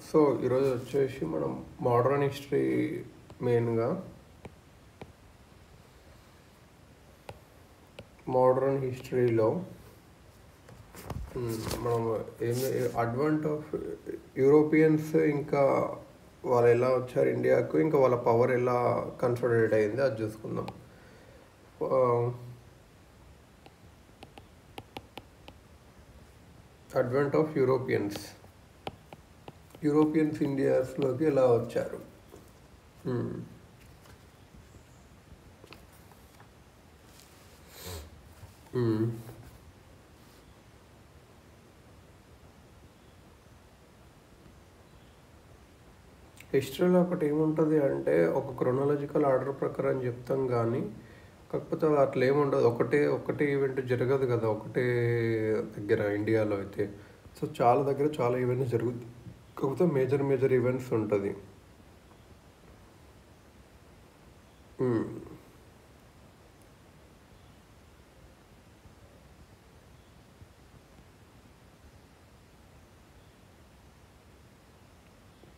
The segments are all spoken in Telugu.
సో ఈరోజు వచ్చేసి మనం మోడర్న్ హిస్టరీ మెయిన్గా మోడర్న్ హిస్టరీలో మనం ఏమి అడ్వాంట్ ఆఫ్ యూరోపియన్స్ ఇంకా వాళ్ళు ఎలా వచ్చారు ఇండియాకు, ఇంకా వాళ్ళ పవర్ ఎలా కన్సాలిడేట్ అయింది అది చూసుకుందాం. అడ్వాంట్ ఆఫ్ యూరోపియన్స్ ఇండియాస్లోకి ఎలా వచ్చారు. హిస్టరీలో ఒకటి ఏముంటుంది అంటే ఒక క్రొనాలజికల్ ఆర్డర్ ప్రకారం చెప్తాం, కానీ కాకపోతే అట్లా ఏముండదు. ఒకటే ఈవెంట్ జరగదు కదా ఒకటే దగ్గర ఇండియాలో అయితే. సో చాలా దగ్గర చాలా ఈవెంట్స్ జరుగుతాయి, కాకపోతే మేజర్ ఈవెంట్స్ ఉంటుంది.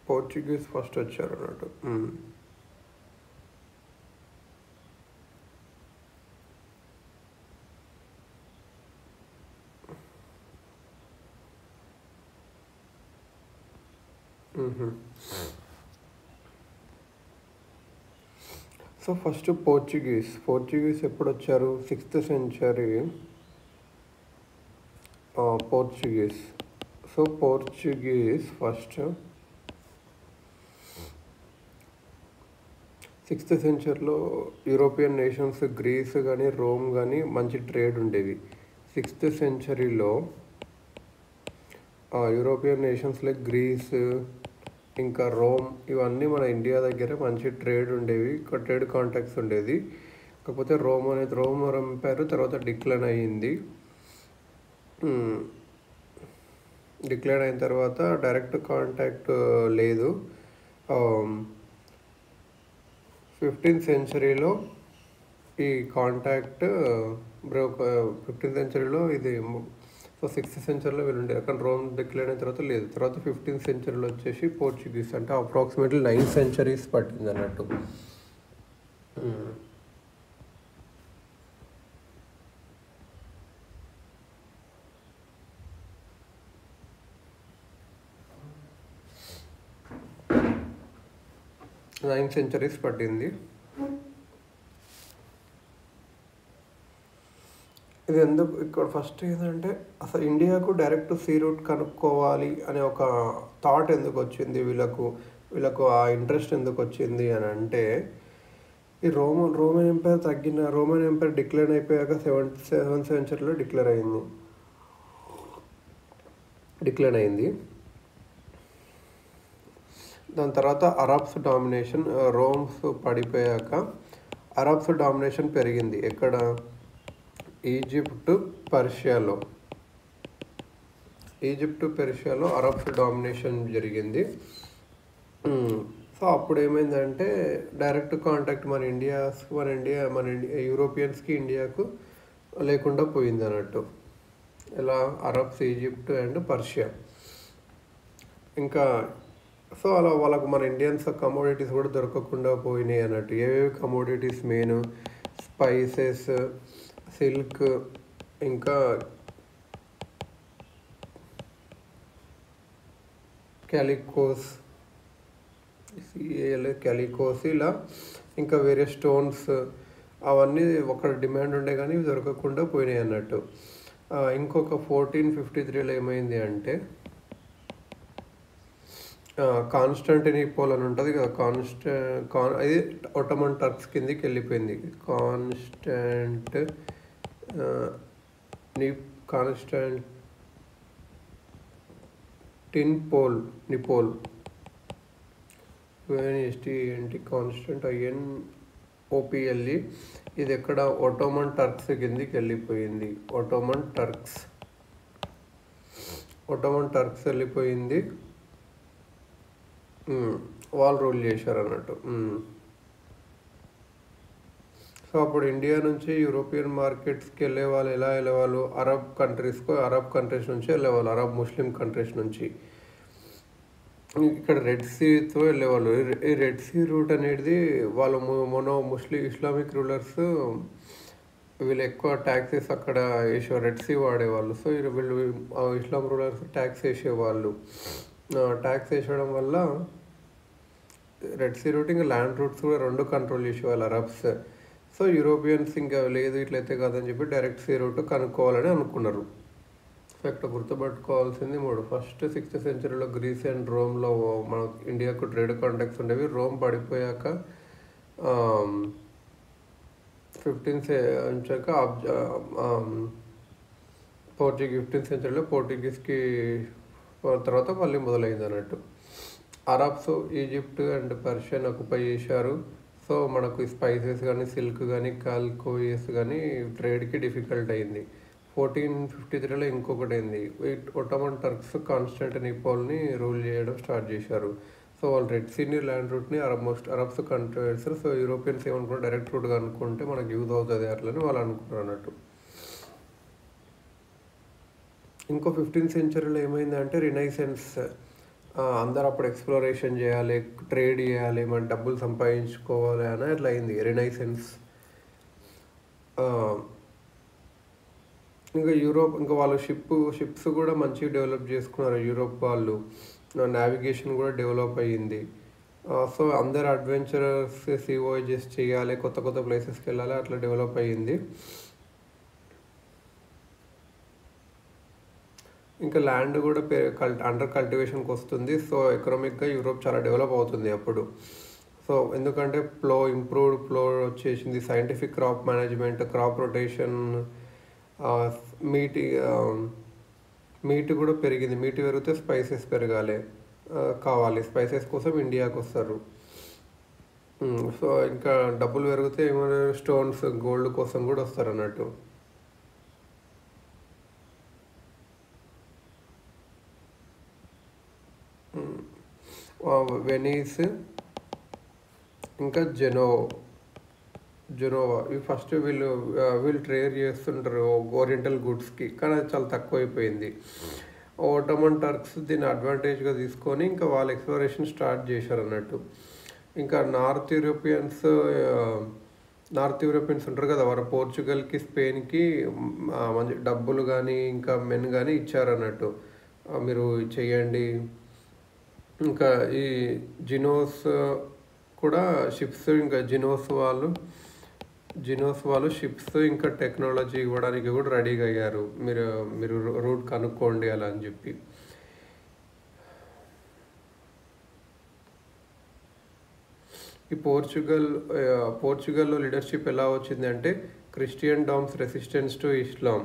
పోర్చుగీస్ ఫస్ట్ వచ్చారు అన్నట్టు. సో ఫస్ట్ పోర్చుగీస్ ఎప్పుడు వచ్చారు? 6th century Portuguese. So Portuguese first 6th centuryలో యూరోపియన్ నేషన్స్ గ్రీస్ కానీ రోమ్ కానీ మంచి ట్రేడ్ ఉండేవి. 6th centuryలో యూరోపియన్ నేషన్స్ లైక్ గ్రీస్ ఇంకా రోమ్ ఇవన్నీ మన ఇండియా దగ్గర మంచి ట్రేడ్ ఉండేవి, ట్రేడ్ కాంటాక్ట్స్ ఉండేది. కాకపోతే రోమ్ ఎంపైర్ తర్వాత డిక్లైన్ అయ్యింది. డిక్లైన్ అయిన తర్వాత డైరెక్ట్ కాంటాక్ట్ లేదు. 15th centuryలో ఈ కాంటాక్ట్ 15th centuryలో ఇది. సో 6th centuryలో వీళ్ళు ఉండే, అక్కడ రోమ్ డిక్లేర్ అయిన తర్వాత లేదు. తర్వాత 15th centuryలో వచ్చేసి పోర్చుగీస్. అంటే అప్రాక్సిమేట్లీ 9 centuries పట్టింది అన్నట్టు. నైన్ సెంచరీస్ పట్టింది. ఇది ఎందుకు ఇక్కడ ఫస్ట్ ఏంటంటే అసలు ఇండియాకు డైరెక్ట్ సీ రూట్ కనుక్కోవాలి అనే ఒక థాట్ ఎందుకు వచ్చింది వీళ్ళకు ఆ ఇంట్రెస్ట్ ఎందుకు వచ్చింది అని అంటే, ఈ రోమన్ ఎంపైర్ డిక్లేర్ అయిపోయాక 7th centuryలో డిక్లేర్ అయింది. దాని తర్వాత అరబ్స్ డామినేషన్, రోమ్స్ పడిపోయాక అరబ్స్ డామినేషన్ పెరిగింది. ఎక్కడ? ఈజిప్ట్ పర్షియాలో అరబ్స్ డామినేషన్ జరిగింది. సో అప్పుడు ఏమైందంటే డైరెక్ట్ కాంటాక్ట్ మన యూరోపియన్స్కి ఇండియాకు లేకుండా పోయింది అన్నట్టు. ఇలా అరబ్స్, ఈజిప్ట్ అండ్ పర్షియా. ఇంకా సో అలా వాళ్ళకు మన ఇండియన్స్ కమోడిటీస్ కూడా దొరకకుండా పోయినాయి అన్నట్టు. ఏవేవి కమోడిటీస్? మెయిన్ స్పైసెస్, సిల్క్, ఇంకా క్యాలికోస్, ఇలా ఇంకా వేరే స్టోన్స్, అవన్నీ ఒక డిమాండ్ ఉండే కానీ ఇవి దొరకకుండా పోయినాయి అన్నట్టు. ఇంకొక 1453లో ఏమైంది అంటే కాన్స్టాంటినోపుల్ అని ఉంటుంది కదా, అది ఒట్టమన్ టర్క్స్ కిందికి వెళ్ళిపోయింది. కాన్స్టాంటినోపుల్ కాన్స్టాంటినోపుల్ ఇది ఎక్కడ? ఒట్టమన్ టర్క్స్ కిందికి వెళ్ళిపోయింది. ఒట్టమన్ టర్క్స్ వెళ్ళిపోయింది. వాళ్ళు రూల్ చేశారు అన్నట్టు. సో అప్పుడు ఇండియా నుంచి యూరోపియన్ మార్కెట్స్కి వెళ్ళేవాళ్ళు ఎలా వెళ్ళేవాళ్ళు? అరబ్ కంట్రీస్ నుంచి వెళ్ళేవాళ్ళు, అరబ్ ముస్లిం కంట్రీస్ నుంచి. ఇక్కడ రెడ్ సీతో వెళ్ళేవాళ్ళు. ఈ రెడ్ సీ రూట్ అనేది వాళ్ళు ముస్లిం ఇస్లామిక్ రూలర్స్ వీళ్ళు ఎక్కువ ట్యాక్సెస్ అక్కడ వేసే రెడ్ సీ వాడేవాళ్ళు. సో వీళ్ళు ఇస్లాం రూలర్స్ ట్యాక్స్ వేసేవాళ్ళు. ట్యాక్స్ వేసడం వల్ల రెడ్ సీ రూట్ ఇంకా ల్యాండ్ రూట్స్ కూడా రెండు కంట్రోల్ చేసేవాళ్ళు అరబ్స్. సో యూరోపియన్స్ ఇంకా లేదు ఇట్లయితే కాదని చెప్పి డైరెక్ట్ సీ రూట్ కనుక్కోవాలని అనుకున్నారు. సో ఇక్కడ గుర్తుపెట్టుకోవాల్సింది 3. ఫస్ట్ 6th సెంచరీలో గ్రీస్ అండ్ రోమ్లో మన ఇండియాకు ట్రేడ్ కాంటాక్ట్స్ ఉండేవి. రోమ్ పడిపోయాక 15th వచ్చాక 15th సెంచరీలో పోర్చుగీస్కి తర్వాత మళ్ళీ మొదలైంది అన్నట్టు. Arabs Egypt and Persian occupy చేశారు. సో మనకు స్పైసెస్ కానీ సిల్క్ కానీ కాల్కోయిస్ కానీ ట్రేడ్కి డిఫికల్ట్ అయింది. 1453లో ఇంకొకటి అయింది. ఒట్టమన్ టర్క్స్ కాన్స్టాంటినోపుల్ని రూల్ చేయడం స్టార్ట్ చేశారు. సో వాళ్ళు రెడ్ సీని ల్యాండ్ రూట్ని అరబ్స్ కంట్రోల్ చేస్తారు. సో యూరోపియన్స్ ఏమనుకుంటే డైరెక్ట్ రూట్గా అనుకుంటే మనకు యూజ్ అవుతుంది అట్లని వాళ్ళు అనుకున్నారు అన్నట్టు. ఇంకో 15th సెంచరీలో ఏమైందంటే రినైసెన్స్. అందరూ అప్పుడు ఎక్స్ప్లోరేషన్ చేయాలి, ట్రేడ్ చేయాలి, మన డబ్బులు సంపాదించుకోవాలి అని అట్లా అయింది రినైసెన్స్. ఇంకా యూరోప్ ఇంకా వాళ్ళు షిప్స్ కూడా మంచిగా డెవలప్ చేసుకున్నారు యూరోప్ వాళ్ళు. నావిగేషన్ కూడా డెవలప్ అయ్యింది. సో అందరు అడ్వెంచరర్స్ సీ వాయేజెస్ చేయాలి, కొత్త కొత్త ప్లేసెస్కి వెళ్ళాలి, అట్లా డెవలప్ అయ్యింది. ఇంకా ల్యాండ్ కూడా అండర్ కల్టివేషన్కి వస్తుంది. సో ఎకనామిక్గా యూరోప్ చాలా డెవలప్ అవుతుంది అప్పుడు. సో ఎందుకంటే ఇంప్రూవ్డ్ ఫ్లో వచ్చేసింది, scientific crop management, crop rotation, meet కూడా పెరిగింది. మీట్ పెరిగితే స్పైసెస్ కావాలి, స్పైసెస్ కోసం ఇండియాకి వస్తారు. సో ఇంకా డబ్బులు పెరిగితే ఏమైనా స్టోన్స్ గోల్డ్ కోసం కూడా వస్తారు అన్నట్టు. వెనీస్ ఇంకా జెనోవా ఇవి ఫస్ట్ వీళ్ళు ట్రేడ్ చేస్తుంటారు ఓరియంటల్ గుడ్స్కి, కానీ అది చాలా తక్కువ అయిపోయింది. ఒట్టమన్ టర్క్స్ దీన్ని అడ్వాంటేజ్గా తీసుకొని ఇంకా వాళ్ళు ఎక్స్ప్లోరేషన్ స్టార్ట్ చేశారు అన్నట్టు. ఇంకా నార్త్ యూరోపియన్స్ ఉంటారు కదా, వారు పోర్చుగల్కి స్పెయిన్కి మంచి డబ్బులు కానీ ఇంకా మెన్ కానీ ఇచ్చారన్నట్టు, మీరు చెయ్యండి. ఇంకా ఈ జినోస్ కూడా షిప్స్, ఇంకా జినోస్ వాళ్ళు షిప్స్ ఇంకా టెక్నాలజీ ఇవ్వడానికి కూడా రెడీగా అయ్యారు. మీరు రూట్ కనుక్కోండి అలా అని చెప్పి. ఈ పోర్చుగల్లో లీడర్షిప్ ఎలా వచ్చింది అంటే Christendom's resistance to Islam.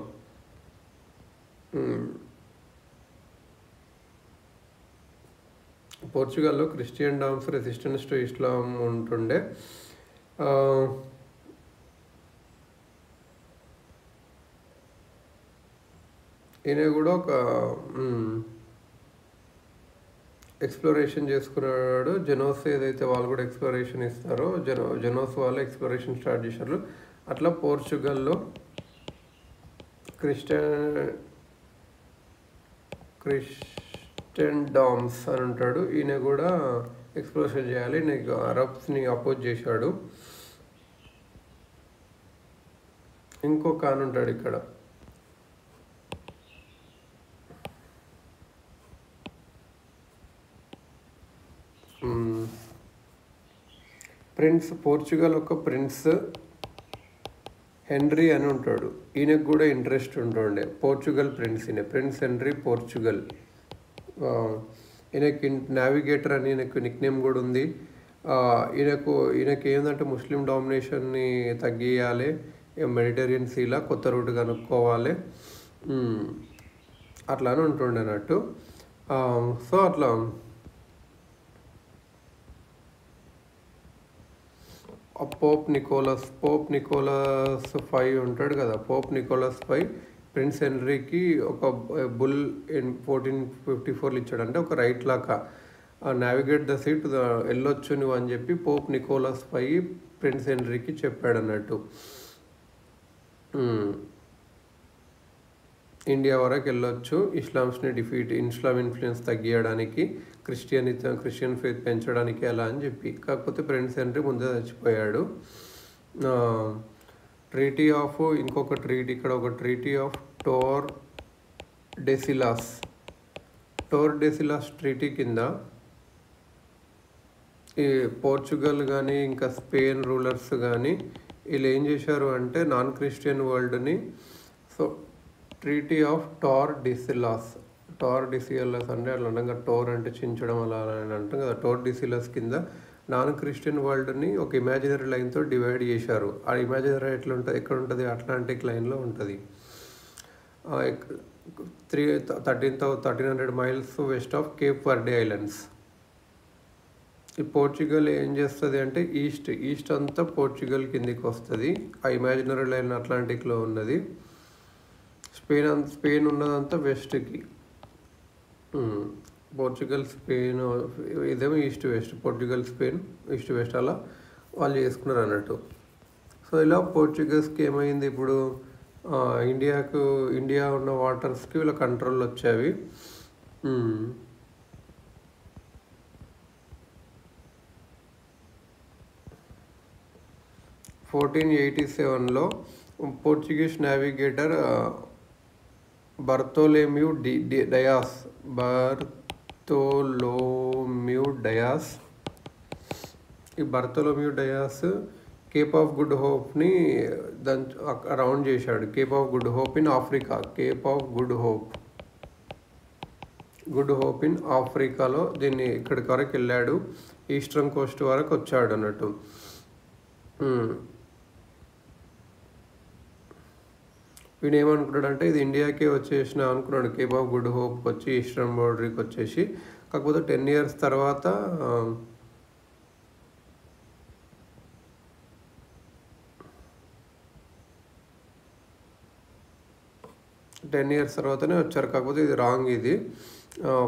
పోర్చుగల్లో Christendom's resistance to Islam ఉంటుండే. ఈయన కూడా ఒక ఎక్స్ప్లోరేషన్ చేసుకున్నాడు. జెనోస్ ఏదైతే వాళ్ళు కూడా ఎక్స్ప్లోరేషన్ ఇస్తారో జెనోస్ వాళ్ళు ఎక్స్ప్లోరేషన్ స్టార్ట్ చేశారు. అట్లా పోర్చుగల్లో క్రిస్టియన్ డామ్స్ అని ఉంటాడు. ఈయన కూడా ఎక్స్ప్లోరేషన్ చేయాలి, నీకు అరబ్స్ని అపోజ్ చేశాడు. ఇంకొక అని ఉంటాడు ఇక్కడ, పోర్చుగల్ ఒక ప్రిన్స్ హెన్రీ అని ఉంటాడు. ఈయనకు కూడా ఇంట్రెస్ట్ ఉంటుండే పోర్చుగల్ ప్రిన్స్ హెన్రీ పోర్చుగల్. ఈయనకి నావిగేటర్ అని ఈయనకు నిక్నేమ్ కూడా ఉంది. ఈయనకి ఏంటంటే ముస్లిం డామినేషన్ని తగ్గియాలి, మెడిటరేనియన్ సీలా కొత్త రూట్ కనుక్కోవాలి, అట్లానే ఉంటుండే అన్నట్టు. సో అట్లా పోప్ నికోలస్ V ఉంటాడు కదా, పోప్ నికోలస్ V ప్రిన్స్ హెన్రీకి ఒక బుల్ 1454లో ఇచ్చాడు. అంటే ఒక రైట్ లాగా నావిగేట్ ద సీ టు వెళ్ళొచ్చు నువ్వు అని చెప్పి పోప్ నికోలస్ V ప్రిన్స్ హెన్రీకి చెప్పాడు అన్నట్టు. ఇండియా వరకు వెళ్ళొచ్చు, ఇస్లాం ఇన్ఫ్లుయెన్స్ తగ్గియడానికి, క్రిస్టియన్ ఫెయిత్ పెంచడానికి అలా అని చెప్పి. కాకపోతే ప్రిన్స్ హెన్రీ ముందే చచ్చిపోయాడు. ఇక్కడ ఒక ట్రీటీ ఆఫ్ టోర్డెసిలాస్ ట్రీటీ కింద ఈ పోర్చుగల్ కానీ ఇంకా స్పెయిన్ రూలర్స్ కానీ వీళ్ళు ఏం చేశారు అంటే నాన్ క్రిస్టియన్ వరల్డ్ని, సో ట్రీటీ ఆఫ్ టోర్డెసిలాస్ అంటే అట్లా అనగా టోర్ అంటే చించడం అలా అని అంటాం కదా, టోర్డెసిలాస్ కింద నాన్ క్రిస్టియన్ వరల్డ్ని ఒక ఇమాజినరీ లైన్తో డివైడ్ చేశారు. ఆ ఇమాజినరీ ఎక్కడ ఉంటుంది, అట్లాంటిక్ లైన్లో ఉంటుంది. 1300 miles west of Cape Verde islands. ఈ పోర్చుగల్ ఏం చేస్తుంది అంటే ఈస్ట్ అంతా పోర్చుగల్ కిందికి వస్తుంది. ఆ ఇమాజినరీ లైన్ అట్లాంటిక్లో ఉన్నది. స్పెయిన్ ఉన్నదంతా వెస్ట్కి. పోర్చుగల్ స్పెయిన్ ఇదేమో east west, Portugal Spain east west అలా వాళ్ళు చేసుకున్నారు అన్నట్టు. సో ఇలా పోర్చుగల్స్కి ఏమైంది, ఇప్పుడు ఇండియా ఉన్న వాటర్స్కి వీళ్ళ కంట్రోల్ వచ్చేవి. 1487లో Portuguese navigator Bartholomew Dias Cape of Good హోప్ని రౌండ్ చేశాడు. Cape of Good Hope in Africa. Good Hope in ఆఫ్రికాలో దీన్ని ఇక్కడికి వరకు వెళ్ళాడు, ఈస్టర్న్ కోస్ట్ వరకు వచ్చాడు అన్నట్టు. వీడు ఏమనుకున్నాడంటే ఇది ఇండియాకే వచ్చేసిన అనుకున్నాడు, కేప్ ఆఫ్ గుడ్ హోప్కి వచ్చి ఈస్టర్న్ బౌండరీకి వచ్చేసి. కాకపోతే 10 years తర్వాత 10 years తర్వాతనే వచ్చారు. కాకపోతే ఇది రాంగ్. ఇది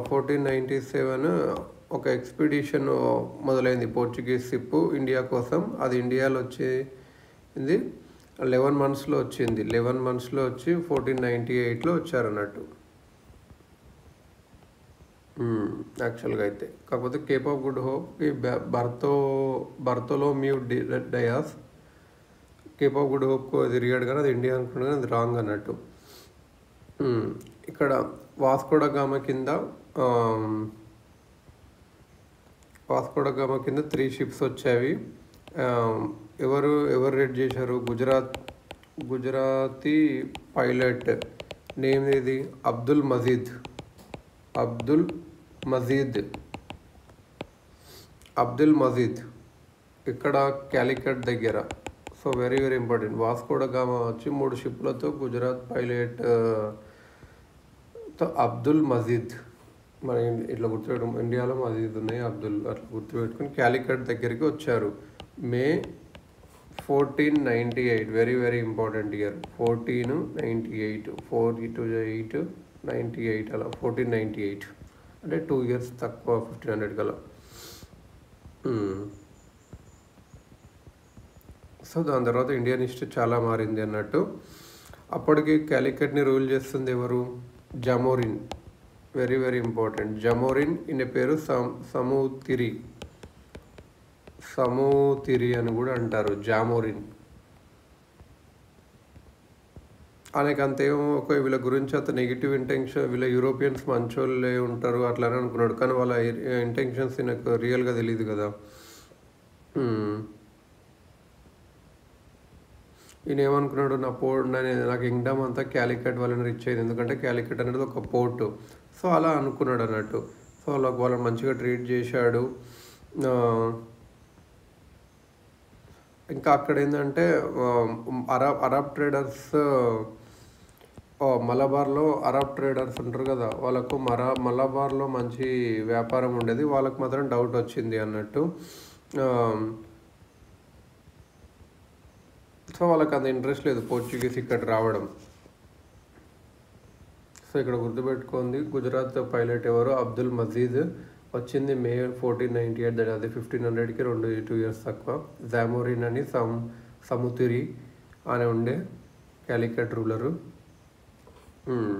1497 ఒక ఎక్స్పిడిషన్ మొదలైంది, పోర్చుగీస్ షిప్ ఇండియా కోసం. అది ఇండియాలో వచ్చింది 11 monthsలో వచ్చింది. 11 monthsలో వచ్చి 1498లో వచ్చారన్నట్టు యాక్చువల్గా అయితే. కాకపోతే కేప్ ఆఫ్ గుడ్ హోప్కి Bartholomew Dias Cape of Good హోప్కు తిరిగాడు, కానీ అది ఇండియా అనుకున్నాడు, కానీ అది రాంగ్ అన్నట్టు. ఇక్కడ వాస్కోడ గామా కింద 3 ships వచ్చాయి. ఎవరు రేడ్ చేశారు, గుజరాతీ పైలట్ నేమ్ ఇది అబ్దుల్ మజీద్ ఇక్కడ క్యాలికట్ దగ్గర. So very important. Vasco da Gama వచ్చి 3 షిప్లతో గుజరాత్ పైలట్ అబ్దుల్ మజీద్, మన ఇట్లా గుర్తుపెట్టుకుని ఇండియాలో మజీద్ ఉన్నాయి, అబ్దుల్ అట్లా గుర్తుపెట్టుకుని క్యాలికట్ దగ్గరికి వచ్చారు. May 1498, very important year. 1498 98 అలా 1498 అంటే 2 years తక్కువ 1500 కలా. సో దాని తర్వాత ఇండియన్ హిస్టరీ చాలా మారింది అన్నట్టు. అప్పటికి క్యాలికట్ని రూల్ చేస్తుంది ఎవరు, జమోరిన్. Very important. జమోరిన్ ఈయన పేరు సమూతిరి అని కూడా అంటారు, జామోరిన్. ఆయనకంతేమో వీళ్ళ గురించి అంత నెగిటివ్ ఇంటెన్షన్, వీళ్ళ యూరోపియన్స్ మంచోళ్ళే ఉంటారు అట్లానే అనుకున్నాడు, కానీ వాళ్ళ ఇంటెన్షన్స్ నాకు రియల్గా తెలియదు కదా. ఈయన ఏమనుకున్నాడు, నా కింగ్డమ్ అంతా క్యాలికట్ వాళ్ళని రిచ్ అయింది, ఎందుకంటే క్యాలికట్ అనేది ఒక పోర్టు. సో అలా అనుకున్నాడు అన్నట్టు. సో వాళ్ళని మంచిగా ట్రీట్ చేశాడు. ఇంకా అక్కడ ఏంటంటే అరబ్ ట్రేడర్స్, మలబార్లో అరబ్ ట్రేడర్స్ ఉంటారు కదా, వాళ్ళకు మలబార్లో మంచి వ్యాపారం ఉండేది, వాళ్ళకు మాత్రం డౌట్ వచ్చింది అన్నట్టు. సో వాళ్ళకి అంత ఇంట్రెస్ట్ లేదు పోర్చుగీస్ ఇక్కడ రావడం. సో ఇక్కడ గుర్తుపెట్టుకుంది, గుజరాత్ పైలట్ ఎవరు, అబ్దుల్ మజీద్. వచ్చింది May 1498, అది 1500కి 2 years తక్కువ. జామోరిన్ అని సముతిరి అని ఉండే క్యాలికట్ రూలరు. మ్మ్.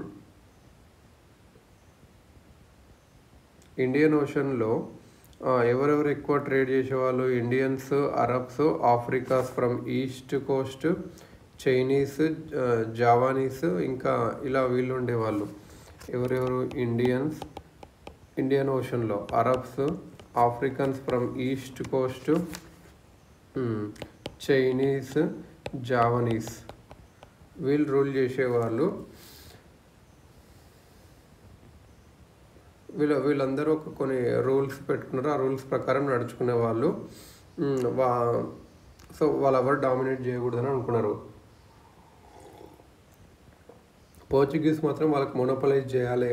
ఇండియన్ ఓషన్లో ఎవరెవరు ఎక్కువ ట్రేడ్ చేసేవాళ్ళు? Indians, Arabs, Africans from east coast, Chinese, Javanese, ఇంకా ఇలా వీళ్ళు ఉండేవాళ్ళు. ఎవరెవరు? ఇండియన్ ఓషన్లో Arabs, Africans from east coast, Chinese, Javanese వీళ్ళు రూల్ చేసేవాళ్ళు. వీళ్ళందరూ కొన్ని రూల్స్ పెట్టుకున్నారు. ఆ రూల్స్ ప్రకారం నడుచుకునే వాళ్ళు. సో వాళ్ళు ఎవరు డామినేట్ చేయకూడదని అనుకున్నారు. పోర్చుగీస్ మాత్రం వాళ్ళకి మోనోపలైజ్ చేయాలి,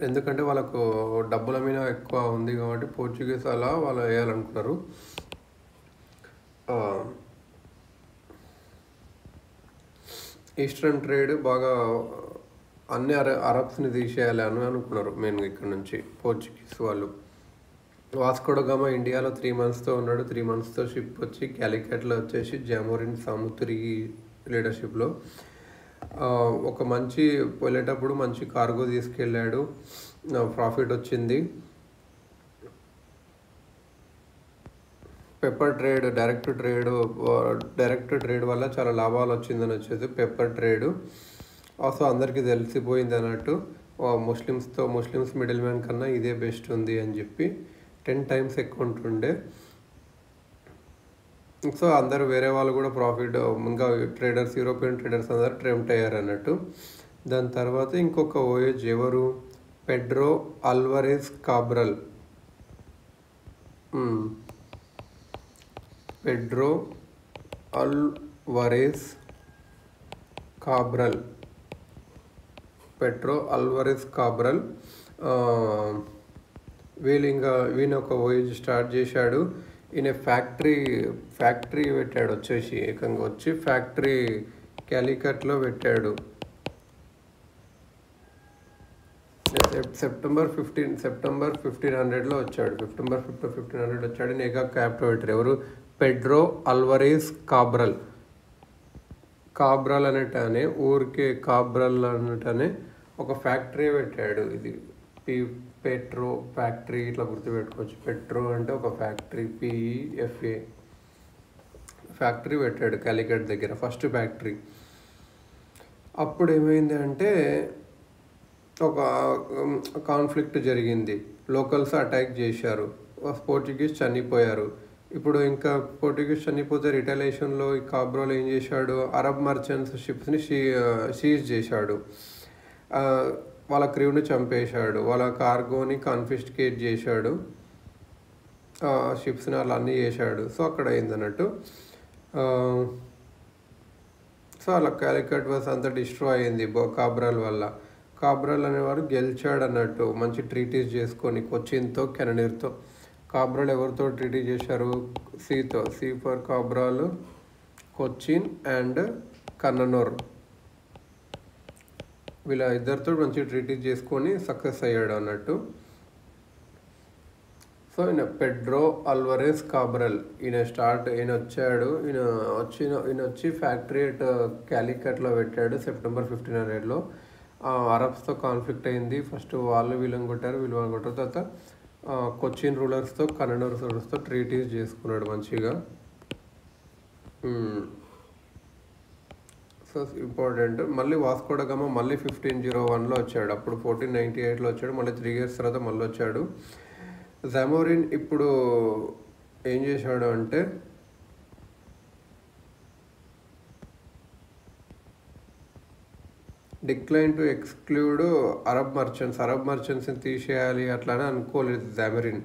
ఎందుకంటే వాళ్ళకు డబ్బుల మీద ఎక్కువ ఉంది కాబట్టి పోర్చుగీస్ అలా వాళ్ళు వేయాలనుకున్నారు. ఈస్టర్న్ ట్రేడ్ బాగా అన్ని అరబ్స్ని తీసేయాలి అని అనుకున్నారు మెయిన్గా ఇక్కడ నుంచి పోర్చుగీస్ వాళ్ళు. వాస్కోడ గామా ఇండియాలో 3 monthsతో ఉన్నాడు. 3 monthsతో షిప్ వచ్చి క్యాలికట్లో వచ్చేసి జామోరిన్ సాముత్రి లీడర్షిప్లో ఒక మంచి వెళ్ళేటప్పుడు మంచి కార్గో తీసుకెళ్ళాడు, ప్రాఫిట్ వచ్చింది. పెప్పర్ ట్రేడ్, డైరెక్ట్ ట్రేడ్ వల్ల చాలా లాభాలు వచ్చిందని వచ్చేది పెప్పర్ ట్రేడ్. ఆల్సో అందరికీ తెలిసిపోయింది అన్నట్టు, ముస్లిమ్స్ మిడిల్ మ్యాన్ కన్నా ఇదే బెస్ట్ ఉంది అని చెప్పి 10 times ఎక్కువ ఉంటుండే. సో అందరు వేరే వాళ్ళు కూడా ప్రాఫిట్, ఇంకా ట్రేడర్స్, యూరోపియన్ ట్రేడర్స్ అందరు టెంప్ట్ అయ్యారు అన్నట్టు. దాని తర్వాత ఇంకొక ఓయేజ్ ఎవరు? Pedro Alvares Cabral. Pedro Alvares Cabral వీళ్ళ ఒక ఓయేజ్ స్టార్ట్ చేశాడు. ఈయన ఫ్యాక్టరీ పెట్టాడు, వచ్చేసి ఏకంగా వచ్చి ఫ్యాక్టరీ క్యాలికట్లో పెట్టాడు. సెప్టెంబర్ 1500లో వచ్చాడు. సెప్టెంబర్ 1500 వచ్చాడు. నేగా క్యాప్టో పెట్టారు. ఎవరు? పెడ్రో అల్వరేజ్ కాబ్రల్ అనేటనే ఊరికే కాబ్రల్ అనేటనే ఒక ఫ్యాక్టరీ పెట్టాడు. ఇది పెట్రో ఫ్యాక్టరీ ఇట్లా గుర్తుపెట్టుకోవచ్చు. పెట్రో అంటే ఒక ఫ్యాక్టరీ, PEFA ఫ్యాక్టరీ పెట్టాడు క్యాలికట్ దగ్గర, ఫస్ట్ ఫ్యాక్టరీ. అప్పుడు ఏమైంది అంటే ఒక కాన్ఫ్లిక్ట్ జరిగింది. లోకల్స్ అటాక్ చేశారు, పోర్చుగీస్ చనిపోయారు. ఇప్పుడు ఇంకా పోర్చుగీస్ చనిపోతే రిటైలేషన్లో ఈ కాబ్రోల్ ఏం చేశాడు? అరబ్ మర్చెంట్స్ షిప్స్ని సీజ్ చేశాడు, వాళ్ళ క్రూని చంపేశాడు, వాళ్ళ కార్గోని కాన్ఫిస్కేట్ చేశాడు, షిప్స్ని అలా అన్నీ చేశాడు. సో అక్కడ అయిందన్నట్టు. సో అలా క్యాలికట్ వాస్ అంతా డిస్ట్రాయ్ అయింది కాబ్రల్ వల్ల. కాబ్రల్ అనేవాడు గెలిచాడు అన్నట్టు, మంచి ట్రీటీస్ చేసుకొని కొచ్చిన్తో, కెననీర్తో. కాబ్రల్ ఎవరితో ట్రీటీ చేశారు? See for కాబ్రాల్, Cochin and Cannanore, వీళ్ళ ఇద్దరితో మంచి ట్రీటీస్ చేసుకొని సక్సెస్ అయ్యాడు అన్నట్టు. సో ఈయన పెడ్రో అల్వరేజ్ కాబ్రల్, ఈయన వచ్చాడు. ఈయన వచ్చి ఫ్యాక్టరీ క్యాలికట్లో పెట్టాడు సెప్టెంబర్ 1500లో. అరబ్స్తో కాన్ఫ్లిక్ట్ అయింది. ఫస్ట్ వీళ్ళని కొట్టారు, వాళ్ళని కొట్టారు. తర్వాత కొచ్చిన్ రూలర్స్తో, కన్ననూర్ రూలర్స్తో ట్రీటీస్ చేసుకున్నాడు మంచిగా. So important. మళ్ళీ వాస్కోడ గామా మళ్ళీ 1501లో వచ్చాడు. అప్పుడు 1498లో వచ్చాడు. మళ్ళీ 3 years తర్వాత మళ్ళీ వచ్చాడు. జామోరిన్ ఇప్పుడు ఏం చేశాడు అంటే డిక్లైన్ టు ఎక్స్క్లూడ్ అరబ్ మర్చెంట్స్ని తీసేయాలి అట్లానే అనుకోలేదు Zamorin.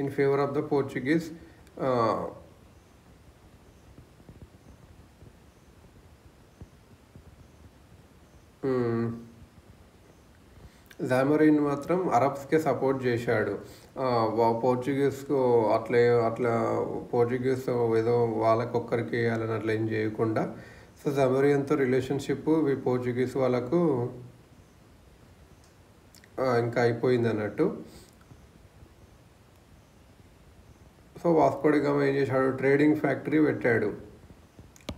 In favour of the Portuguese. Zamorin మాత్రం అరబ్స్కే సపోర్ట్ చేశాడు. పోర్చుగీస్కు అట్లా పోర్చుగీస్ ఏదో వాళ్ళకొక్కరికి వేయాలని అట్లా ఏం చేయకుండా. సో జామోరిన్తో రిలేషన్షిప్ పోర్చుగీస్ వాళ్ళకు ఇంకా అయిపోయింది అన్నట్టు. సో వాస్కోడి గామా ఏం చేశాడు? ట్రేడింగ్ ఫ్యాక్టరీ పెట్టాడు.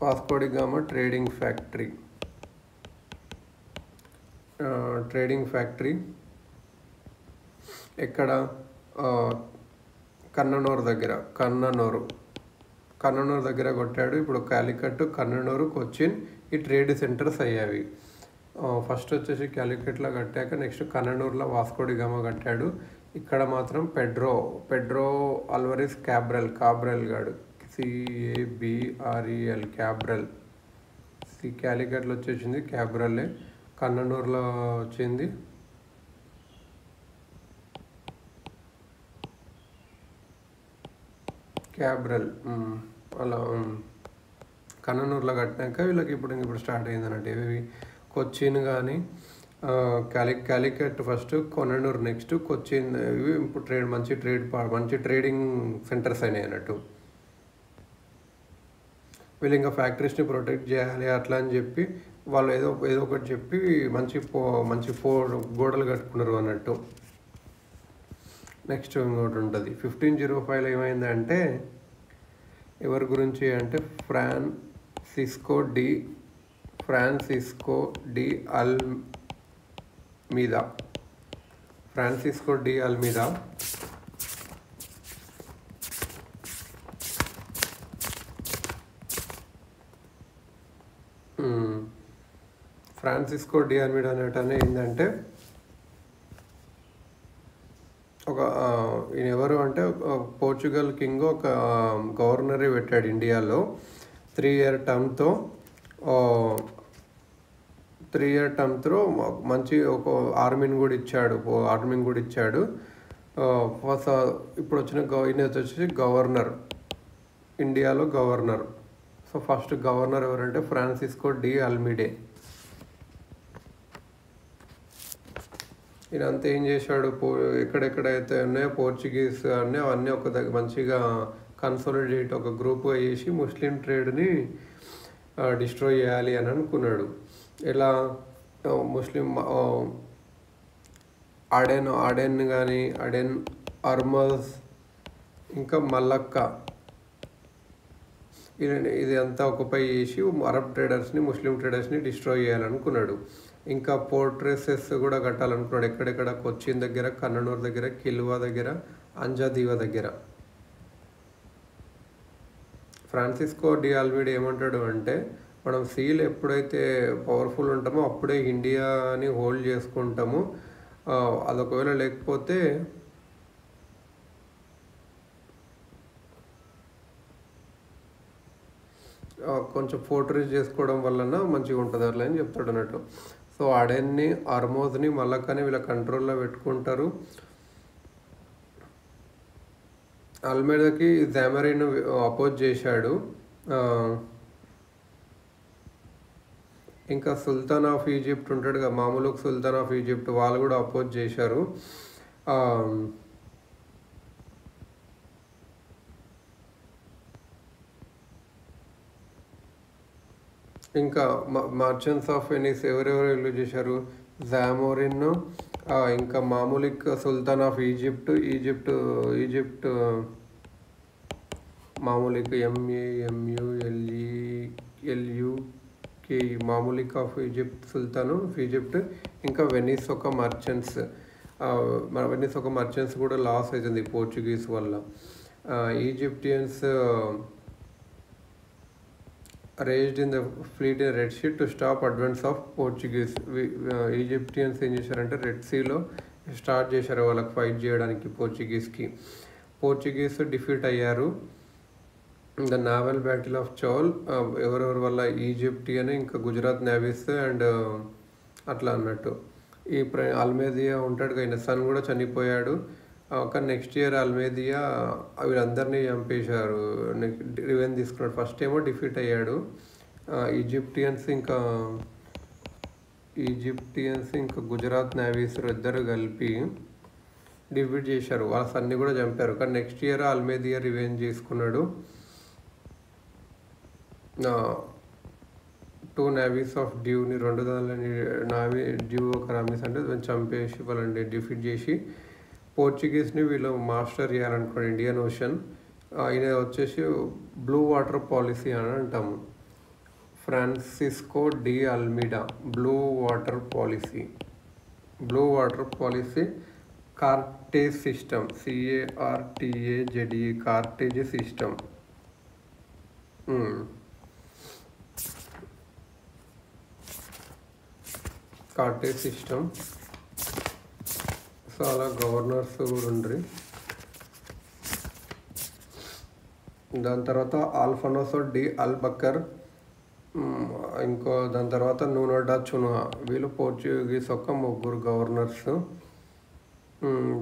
Vasco da Gama trading factory. Trading factory ఎక్కడ, కన్ననూరు దగ్గర, కన్ననూరు దగ్గర కొట్టాడు. ఇప్పుడు కాలికట్, కన్ననూరు, కొచ్చిన్ ఈ ట్రేడ్ సెంటర్స్ అయ్యావి. ఫస్ట్ వచ్చేసి కాలికట్లో కట్టాక నెక్స్ట్ కన్ననూరులో వాస్కోడిగామా కట్టాడు. ఇక్కడ మాత్రం పెడ్రో అల్వరిస్ కాబ్రెల్ గాడు, CABREL క్యాబ్రెల్. కాలికట్లో వచ్చేసింది క్యాబ్రెల్లే, కన్ననూరులో వచ్చింది క్యాబ్రెల్. అలా కన్ననూరులో కట్టినాక వీళ్ళకి ఇప్పుడు స్టార్ట్ అయింది అన్నట్టు. ఇవి కొచ్చిన్ కానీ కాలికట్ ఫస్ట్, కొన్ననూరు నెక్స్ట్, కొచ్చిన్. ఇవి ఇప్పుడు మంచి ట్రేడింగ్ సెంటర్స్ అయినాయి అన్నట్టు. వీళ్ళు ఇంకా ఫ్యాక్టరీస్ని ప్రొటెక్ట్ చేయాలి అట్లా అని చెప్పి వాళ్ళు ఏదో ఒకటి చెప్పి మంచి గోడలు కట్టుకున్నారు అన్నట్టు. నెక్స్ట్ ఇంకోటి ఉంటుంది 1505లో ఏమైందంటే, ఎవరి గురించి అంటే ఫ్రాన్సిస్కో డి అల్మీదా అనేటనే ఏంటంటే ఈయన ఎవరు అంటే పోర్చుగల్ కింగ్ ఒక గవర్నరీ పెట్టాడు ఇండియాలో 3 year టర్మ్తో. 3 year టర్మ్తో మంచి ఒక ఆర్మీని కూడా ఇచ్చాడు. ఇప్పుడు వచ్చిన ఈయన వచ్చేసి గవర్నర్, ఇండియాలో గవర్నర్. సో ఫస్ట్ గవర్నర్ ఎవరంటే ఫ్రాన్సిస్కో డి అల్మిడే. ఈయన అంతా ఏం చేశాడు, ఎక్కడెక్కడైతే ఉన్నాయో పోర్చుగీస్ అన్నీ అవన్నీ ఒక దగ్గర మంచిగా కన్సాలిడేట్ ఒక గ్రూప్గా చేసి ముస్లిం ట్రేడ్ని డిస్ట్రాయ్ చేయాలి అని అనుకున్నాడు. ఎలా ముస్లిం అడెన్ కానీ అర్మజ్ ఇంకా మల్లక్క ఇది అంతా ఆక్యుపై చేసి అరబ్ ట్రేడర్స్ని, ముస్లిం ట్రేడర్స్ని డిస్ట్రాయ్ చేయాలనుకున్నాడు. ఇంకా ఫోర్ట్రెసెస్ కూడా కట్టాలనుకున్నాడు. ఎక్కడెక్కడ కొచ్చిన్ దగ్గర, కన్ననూరు దగ్గర, కిల్వా దగ్గర, అంజాదీవా దగ్గర. ఫ్రాన్సిస్కో డి అల్మిడే ఏమంటాడు అంటే, మనం సీల్ ఎప్పుడైతే పవర్ఫుల్ ఉంటామో అప్పుడే ఇండియాని హోల్డ్ చేసుకుంటాము. అదొకవేళ లేకపోతే కొంచెం ఫోర్ట్రెస్ చేసుకోవడం వలన మంచిగా ఉంటుంది అట్లా అని చెప్తాడు అన్నట్టు. సో అడెన్ని, అర్మోజ్ని, మల్లక్కని వీళ్ళ కంట్రోల్లో పెట్టుకుంటారు. అల్మేడాకి జామరీన్ అపోజ్ చేశాడు. ఇంకా సుల్తాన్ ఆఫ్ ఈజిప్ట్ ఉంటాడు కదా, మామూలుగా సుల్తాన్ ఆఫ్ ఈజిప్ట్, వాళ్ళు కూడా అపోజ్ చేశారు. ఇంకా మర్చెంట్స్ ఆఫ్ వెనిస్ ఎవరెవరు ఇల్లు చేశారు, జామోరిన్, ఇంకా Mamluk sultan of Egypt Mamluk MAMULUKE Mamluk of Egypt, sultan of Egypt. ఇంకా వెనిస్ ఒక మర్చెంట్స్ కూడా లాస్ అవుతుంది పోర్చుగీస్ వల్ల. Egyptians raised in the fleet in Red Sea to stop advance of Portuguese. Egyptians ఏం చేశారంటే రెడ్ సీలో స్టార్ట్ చేశారు వాళ్ళకి ఫైట్ చేయడానికి పోర్చుగీస్ డిఫీట్ అయ్యారు. ద నావల్ బ్యాటిల్ ఆఫ్ చౌల్ ఎవరెవరి వల్ల, ఈజిప్టియన్ ఇంకా గుజరాత్ నేవీస్ అండ్ అట్లా అన్నట్టు. ఈ అల్మేదియా ఉంటాడు ఆయన సన్ కూడా చనిపోయాడు. కానీ నెక్స్ట్ ఇయర్ అల్మేదియా వీళ్ళందరినీ చంపేశారు, రివెంజ్ తీసుకున్నాడు. ఫస్ట్ ఏమో డిఫీట్ అయ్యాడు. ఈజిప్టియన్స్ ఇంకా గుజరాత్ నేవీస్ ఇద్దరు కలిపి డిఫీట్ చేశారు, వాళ్ళ సన్ని కూడా చంపారు. కానీ నెక్స్ట్ ఇయర్ అల్మేదియా రివెంజ్ చేసుకున్నాడు. 2 navies ఆఫ్ డ్యూని 2 నావీ డ్యూ ఒక రామీస్ అంటే చంపేసి వాళ్ళని డిఫీట్ చేసి పోర్చుగీస్ని వీళ్ళు మాస్టర్ చేయాలనుకోండి ఇండియన్ ఓషన్. ఈయన వచ్చేసి బ్లూ వాటర్ పాలసీ అని అంటాము. Francisco de Almeida. Blue water policy Carthage system, CARTAZE, Carthage system. Carthage system. So అలా గవర్నర్స్ కూడా ఉండ్రి. దాని తర్వాత ఆల్ఫోన్సో డి అల్బకర్, ఇంకో దాని తర్వాత నూనో డా చున్హా. వీళ్ళు పోర్చుగీస్ ఒక ముగ్గురు గవర్నర్స్.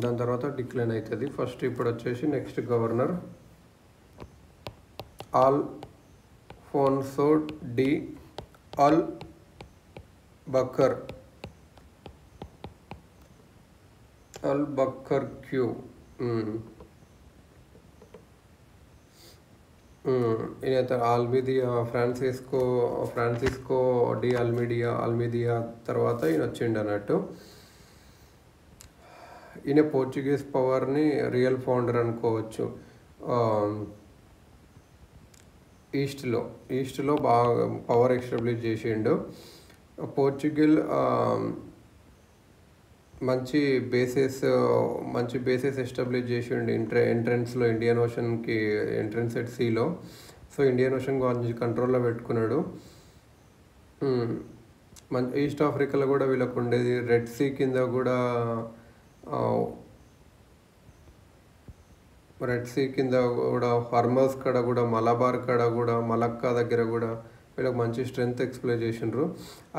దాని తర్వాత డిక్లైన్ అవుతుంది. ఫస్ట్ ఇప్పుడు వచ్చేసి నెక్స్ట్ గవర్నర్ ఆల్ఫోన్సో డి అల్బకర్క్యూ. ఈయన ఆల్మిదియా, ఫ్రాన్సిస్కో డి అల్మిదియా తర్వాత ఈయన వచ్చిండు అన్నట్టు. ఈయన పోర్చుగీస్ పవర్ని రియల్ ఫౌండర్ అనుకోవచ్చు. ఈస్ట్లో బాగా పవర్ ఎస్టాబ్లిష్ చేసిండు. పోర్చుగల్ మంచి బేసెస్ ఎస్టాబ్లిష్ చేసిండు ఎంట్రన్స్లో, ఇండియన్ ఓషన్కి ఎంట్రన్స్ ఎట్ సీలో. సో ఇండియన్ ఓషన్ గురించి కంట్రోల్లో పెట్టుకున్నాడు. ఈస్ట్ ఆఫ్రికాలో కూడా వీళ్ళకు ఉండేది. రెడ్ సీ కింద కూడా హార్మస్ కాడ కూడా, మలబార్ కాడ కూడా, మలక్కా దగ్గర కూడా వీళ్ళకి మంచి స్ట్రెంగ్త్ ఎక్స్ప్లెయిన్ చేసిండ్రు.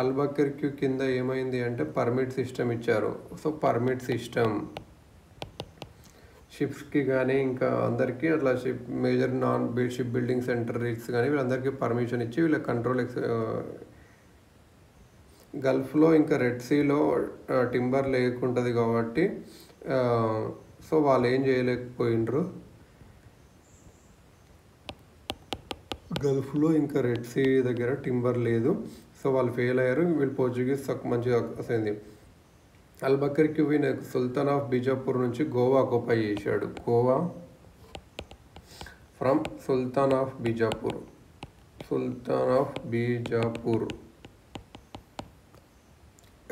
అల్బకర్క్యూ కింద ఏమైంది అంటే పర్మిట్ సిస్టమ్ ఇచ్చారు. సో పర్మిట్ సిస్టమ్ షిప్స్కి కానీ ఇంకా అందరికీ అట్లా మేజర్ షిప్ బిల్డింగ్ సెంటర్స్ కానీ వీళ్ళందరికీ పర్మిషన్ ఇచ్చి వీళ్ళ కంట్రోల్ గల్ఫ్లో ఇంకా రెడ్ సీలో టింబర్ లేకుంటుంది కాబట్టి సో వాళ్ళు ఏం చేయలేకపోయినరు. గల్ఫ్లో ఇంకా రెడ్ సీ దగ్గర టింబర్ లేదు. సో వాళ్ళు ఫెయిల్ అయ్యారు. వీళ్ళు పోర్చుగీస్ మంచిగా వస్తుంది. అల్బకర్క్యూ సుల్తాన్ ఆఫ్ బీజాపూర్ నుంచి గోవా ఆక్యుపై చేశాడు. Goa from sultan of Bijapur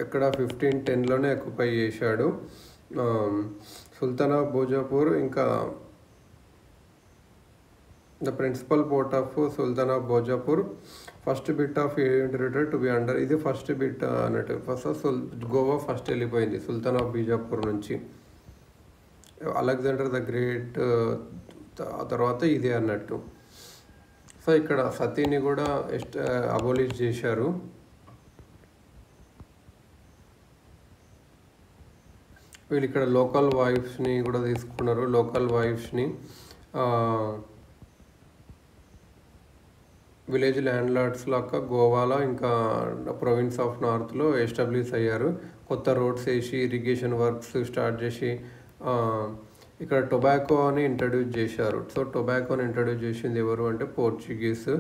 ఎక్కడ 1510లోనే ఆక్యుపై చేశాడు. సుల్తాన్ ఆఫ్ బీజాపూర్ ఇంకా the principal port of sultan of Bijapur. First bit of territory to be under. ఇది ఫస్ట్ బిట్ అన్నట్టు. గోవా ఫస్ట్ వెళ్ళిపోయింది సుల్తాన్ ఆఫ్ బీజాపూర్ నుంచి. అలెగ్జాండర్ ద గ్రేట్ తర్వాత ఇదే అన్నట్టు. సో ఇక్కడ సతీని కూడా అబోలిష్ చేశారు. వీళ్ళు ఇక్కడ లోకల్ వైఫ్స్ని కూడా తీసుకున్నారు. లోకల్ వైఫ్స్ని విలేజ్ ల్యాండ్ లార్డ్స్ లాగా గోవాలో ఇంకా ప్రొవిన్స్ ఆఫ్ నార్త్లో ఎస్టాబ్లిష్ అయ్యారు. కొత్త రోడ్స్ వేసి ఇరిగేషన్ వర్క్స్ స్టార్ట్ చేసి ఇక్కడ టొబాకోని ఇంట్రడ్యూస్ చేశారు. సో టొబాకోని ఇంట్రడ్యూస్ చేసింది ఎవరు అంటే పోర్చుగీస్.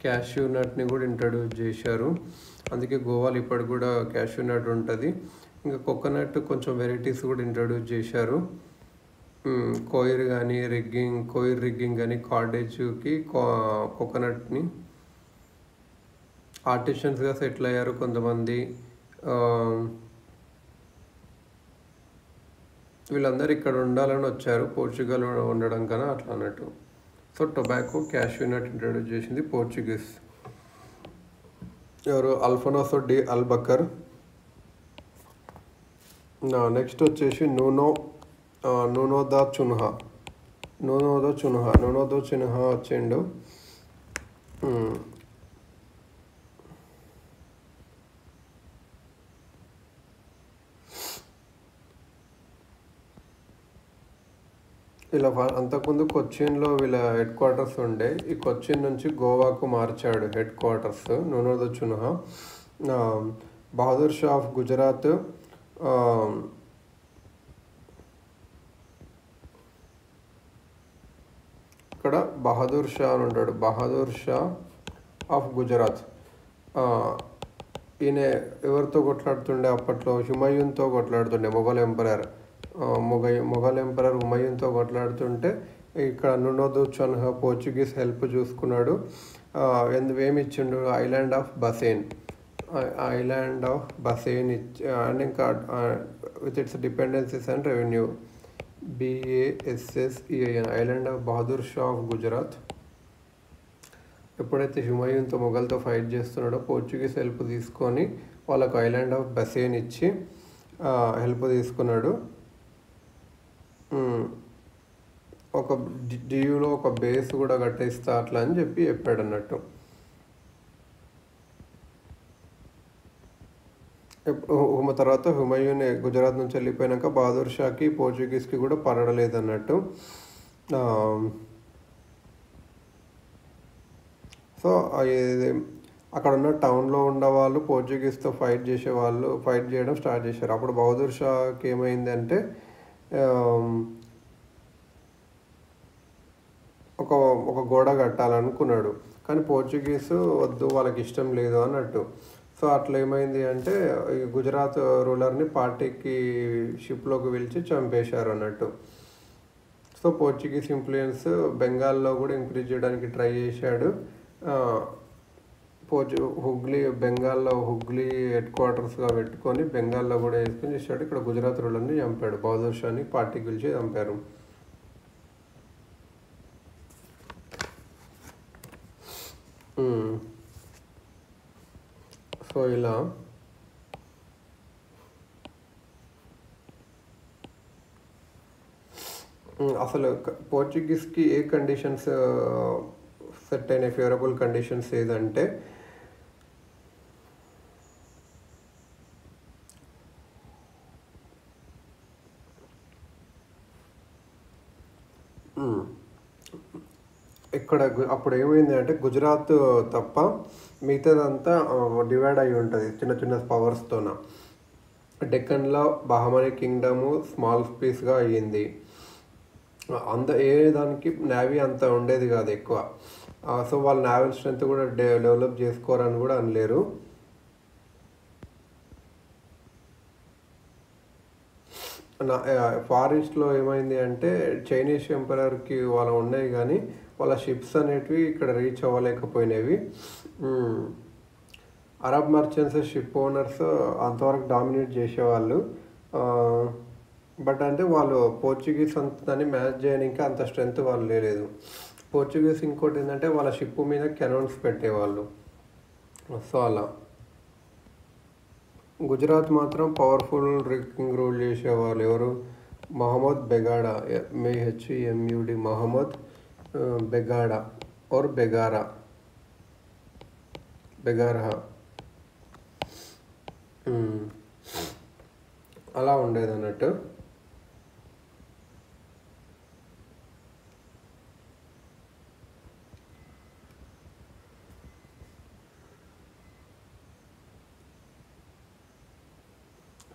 క్యాష్యూ నట్ని కూడా ఇంట్రడ్యూస్ చేశారు. అందుకే గోవాలో ఇప్పటికి కూడా క్యాష్యూ నట్ ఉంటుంది. ఇంకా కోకోనట్ కొంచెం వెరైటీస్ కూడా ఇంట్రడ్యూస్ చేశారు. కోయిర్ రిగ్గింగ్ కానీ కార్డేజ్కి కోకోనట్ని ఆర్టిషన్స్గా సెటిల్ అయ్యారు కొంతమంది. వీళ్ళందరూ ఇక్కడ ఉండాలని వచ్చారు, పోర్చుగల్ ఉండడం కన్నా అట్లా అన్నట్టు. So tobacco, cashew nut introduce చేసింది పోర్చుగీస్. ఎవరు? Alfonso de Albuquerque. నెక్స్ట్ వచ్చేసి నూనో దా చున్హా వచ్చిండు. ఇలా అంతకుముందు కొచ్చిన్లో వీళ్ళ హెడ్ క్వార్టర్స్ ఉండే. ఈ కొచ్చిన్ నుంచి గోవాకు మార్చాడు headquarters Nuno da Cunha. Bahadur Shah of Gujarat, ఇక్కడ బహదూర్ షా అని ఉంటాడు. బహదూర్ షా ఆఫ్ గుజరాత్. ఈయన ఎవరితో కొట్లాడుతుండే అప్పట్లో? హుమాయూన్తో కొట్లాడుతుండే. మొఘల్ ఎంపరర్ హుమాయూన్తో కొట్లాడుతుంటే ఇక్కడ నునోదు చన్హా పోర్చుగీస్ హెల్ప్ చూసుకున్నాడు. ఏమి ఇచ్చిండు, ఐలాండ్ ఆఫ్ బసేన్ ఇచ్చి అండ్ ఇంకా with its dependencies and revenue BASSEIN island of Bahadur Shah of Gujarat. ఎప్పుడైతే హుమాయూన్తో మొఘల్తో ఫైట్ చేస్తున్నాడో పోర్చుగీస్ హెల్ప్ తీసుకొని వాళ్ళకు ఐలాండ్ ఆఫ్ బసేన్ ఇచ్చి హెల్ప్ తీసుకున్నాడు. ఒక డియూలో ఒక బేస్ కూడా కట్టేస్తా అట్లా అని చెప్పాడు అన్నట్టు. తర్వాత హుమాయూన్ గుజరాత్ నుంచి వెళ్ళిపోయాక బహదూర్ షాకి పోర్చుగీస్కి కూడా పడలేదు అన్నట్టు. సో అక్కడ ఉన్న టౌన్లో ఉన్న వాళ్ళు పోర్చుగీస్తో ఫైట్ చేయడం స్టార్ట్ చేశారు. అప్పుడు బహదూర్ షాకి ఏమైందంటే ఒక గోడ కట్టాలనుకున్నాడు, కానీ పోర్చుగీసు వద్దు, వాళ్ళకి ఇష్టం లేదు అన్నట్టు. సో అట్లా ఏమైంది అంటే ఈ గుజరాత్ రూలర్ని పార్టీకి షిప్లోకి పిలిచి చంపేశారు అన్నట్టు. సో పోర్చుగీస్ ఇన్ఫ్లుయెన్స్ బెంగాల్లో కూడా ఇంక్రీజ్ చేయడానికి ట్రై చేశాడు. బెంగాల్లో హుగ్లీ హెడ్ క్వార్టర్స్గా పెట్టుకొని బెంగాల్లో కూడా వేసుకొని చేశాడు. ఇక్కడ గుజరాత్ రూలర్ని చంపాడు. బహదూర్ షాని పార్టీకి పిలిచి చంపారు. సో ఇలా అసలు పోర్చుగీస్కి ఏ కండిషన్స్ సెట్ అయిన ఫేవరబుల్ కండిషన్స్ ఏదంటే ఇక్కడ అప్పుడు ఏమైంది అంటే గుజరాత్ తప్ప మిగతాదంతా డివైడ్ అయి ఉంటుంది చిన్న చిన్న పవర్స్తోన. డెక్కన్లో బహమనీ కింగ్డము స్మాల్ పీస్గా అయ్యింది. ఏ దానికి నేవీ అంత ఉండేది కాదు ఎక్కువ. సో వాళ్ళ నేవల్ స్ట్రెంత్ కూడా డెవలప్ చేసుకోరని కూడా అనలేరు. ఫార్ ఈస్ట్లో ఏమైంది అంటే చైనీస్ ఎంపరర్కి వాళ్ళు ఉన్నాయి, కానీ వాళ్ళ షిప్స్ అనేటివి ఇక్కడ రీచ్ అవ్వలేకపోయినవి. అరబ్ మర్చెంట్స్ షిప్ ఓనర్స్ అంతవరకు డామినేట్ చేసేవాళ్ళు. బట్ అంటే వాళ్ళు పోర్చుగీస్ అంతని మ్యాచ్ చేయడానికి అంత స్ట్రెంత్ వాళ్ళు లేదు. పోర్చుగీస్ ఇంకోటి ఏంటంటే వాళ్ళ షిప్ మీద కెనాన్స్ పెట్టేవాళ్ళు. సో అలా గుజరాత్ మాత్రం పవర్ఫుల్ కింగ్ రూల్ చేసేవాళ్ళు. ఎవరు? మహమ్మద్ బెగాడా, MAHMUD, మహమ్మద్ బెగాడా और బెగారా అలా ఉండేది అన్నట్టు.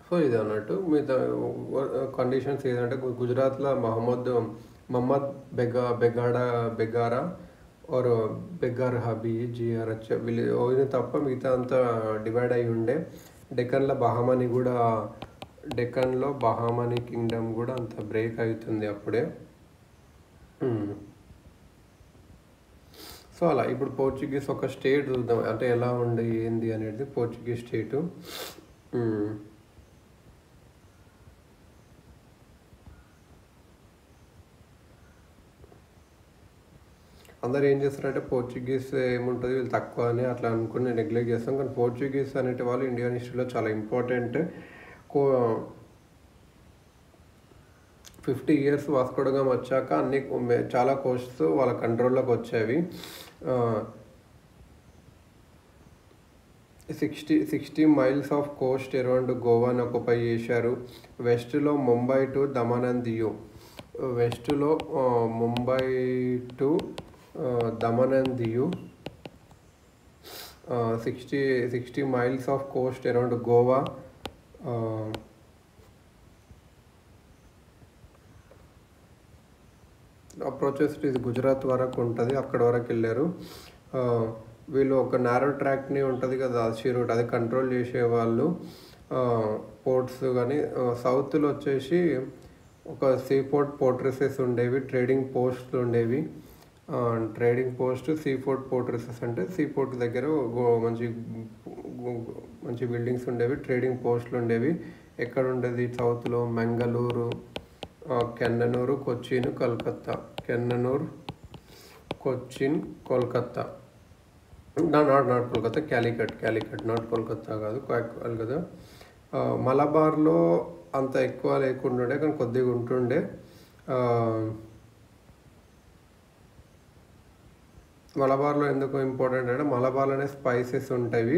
సో ఇది అన్నట్టు మిగతా కండిషన్స్ ఏదంటే గుజరాత్లో మహమ్మద్ బెగారా और బెగార్హా BEGRH వీళ్ళు తప్ప మిగతా అంతా డివైడ్ అయి ఉండే. డెక్కన్లో బహామనీ కింగ్డమ్ కూడా అంత బ్రేక్ అవుతుంది అప్పుడే. సో అలా ఇప్పుడు పోర్చుగీస్ ఒక స్టేట్ చూద్దాం అంటే ఎలా ఉండే ఏంది అనేది. పోర్చుగీస్ స్టేటు అందరు ఏం చేస్తారంటే పోర్చుగీస్ ఏముంటుంది వీళ్ళు తక్కువ అని అట్లా అనుకుని నెగ్లెక్ట్ చేస్తాం. కానీ పోర్చుగీస్ అనేటి వాళ్ళు ఇండియన్ హిస్టరీలో చాలా ఇంపార్టెంట్. 50 years వాస్కోడగామ వచ్చాక చాలా కోస్ట్స్ వాళ్ళ కంట్రోల్లోకి వచ్చేవి. 60 miles ఆఫ్ కోస్ట్ అరౌండ్ గోవాని ఆక్యుపై చేశారు. వెస్ట్లో Mumbai to Daman Diu 60 miles off coast around Goa. Approaches Gujarat వరకు ఉంటుంది, అక్కడ వరకు వెళ్ళారు. వీళ్ళు ఒక నారో ట్రాక్ని ఉంటుంది కదా ఆర్చి రూట్, అది కంట్రోల్ చేసేవాళ్ళు. పోర్ట్స్ కానీ సౌత్లో వచ్చేసి ఒక సీ పోర్ట్ ఫోర్ట్రెసెస్ ఉండేవి, ట్రేడింగ్ పోస్ట్లు ఉండేవి. ట్రేడింగ్ పోస్ట్, సీ పోర్ట్ ఫోర్ట్రెసెస్ అంటే సీ పోర్ట్ దగ్గర మంచి మంచి బిల్డింగ్స్ ఉండేవి, ట్రేడింగ్ పోస్టులు ఉండేవి. ఎక్కడ ఉండేది? సౌత్లో మంగళూరు, కెన్ననూరు, కొచ్చిన్, కలకత్తా. కెన్ననూరు, కొచ్చిన్, కోల్కత్తా. నాట్ కోల్కత్తా, క్యాలికట్, నాట్ కోల్కత్తా కాదు, కోల్కత్తా. మలబార్లో అంత ఎక్కువ లేకుంటుండే, కానీ కొద్దిగా ఉంటుండే. మలబార్లో ఎందుకు ఇంపార్టెంట్ అంటే మలబార్లోనే స్పైసెస్ ఉంటాయి.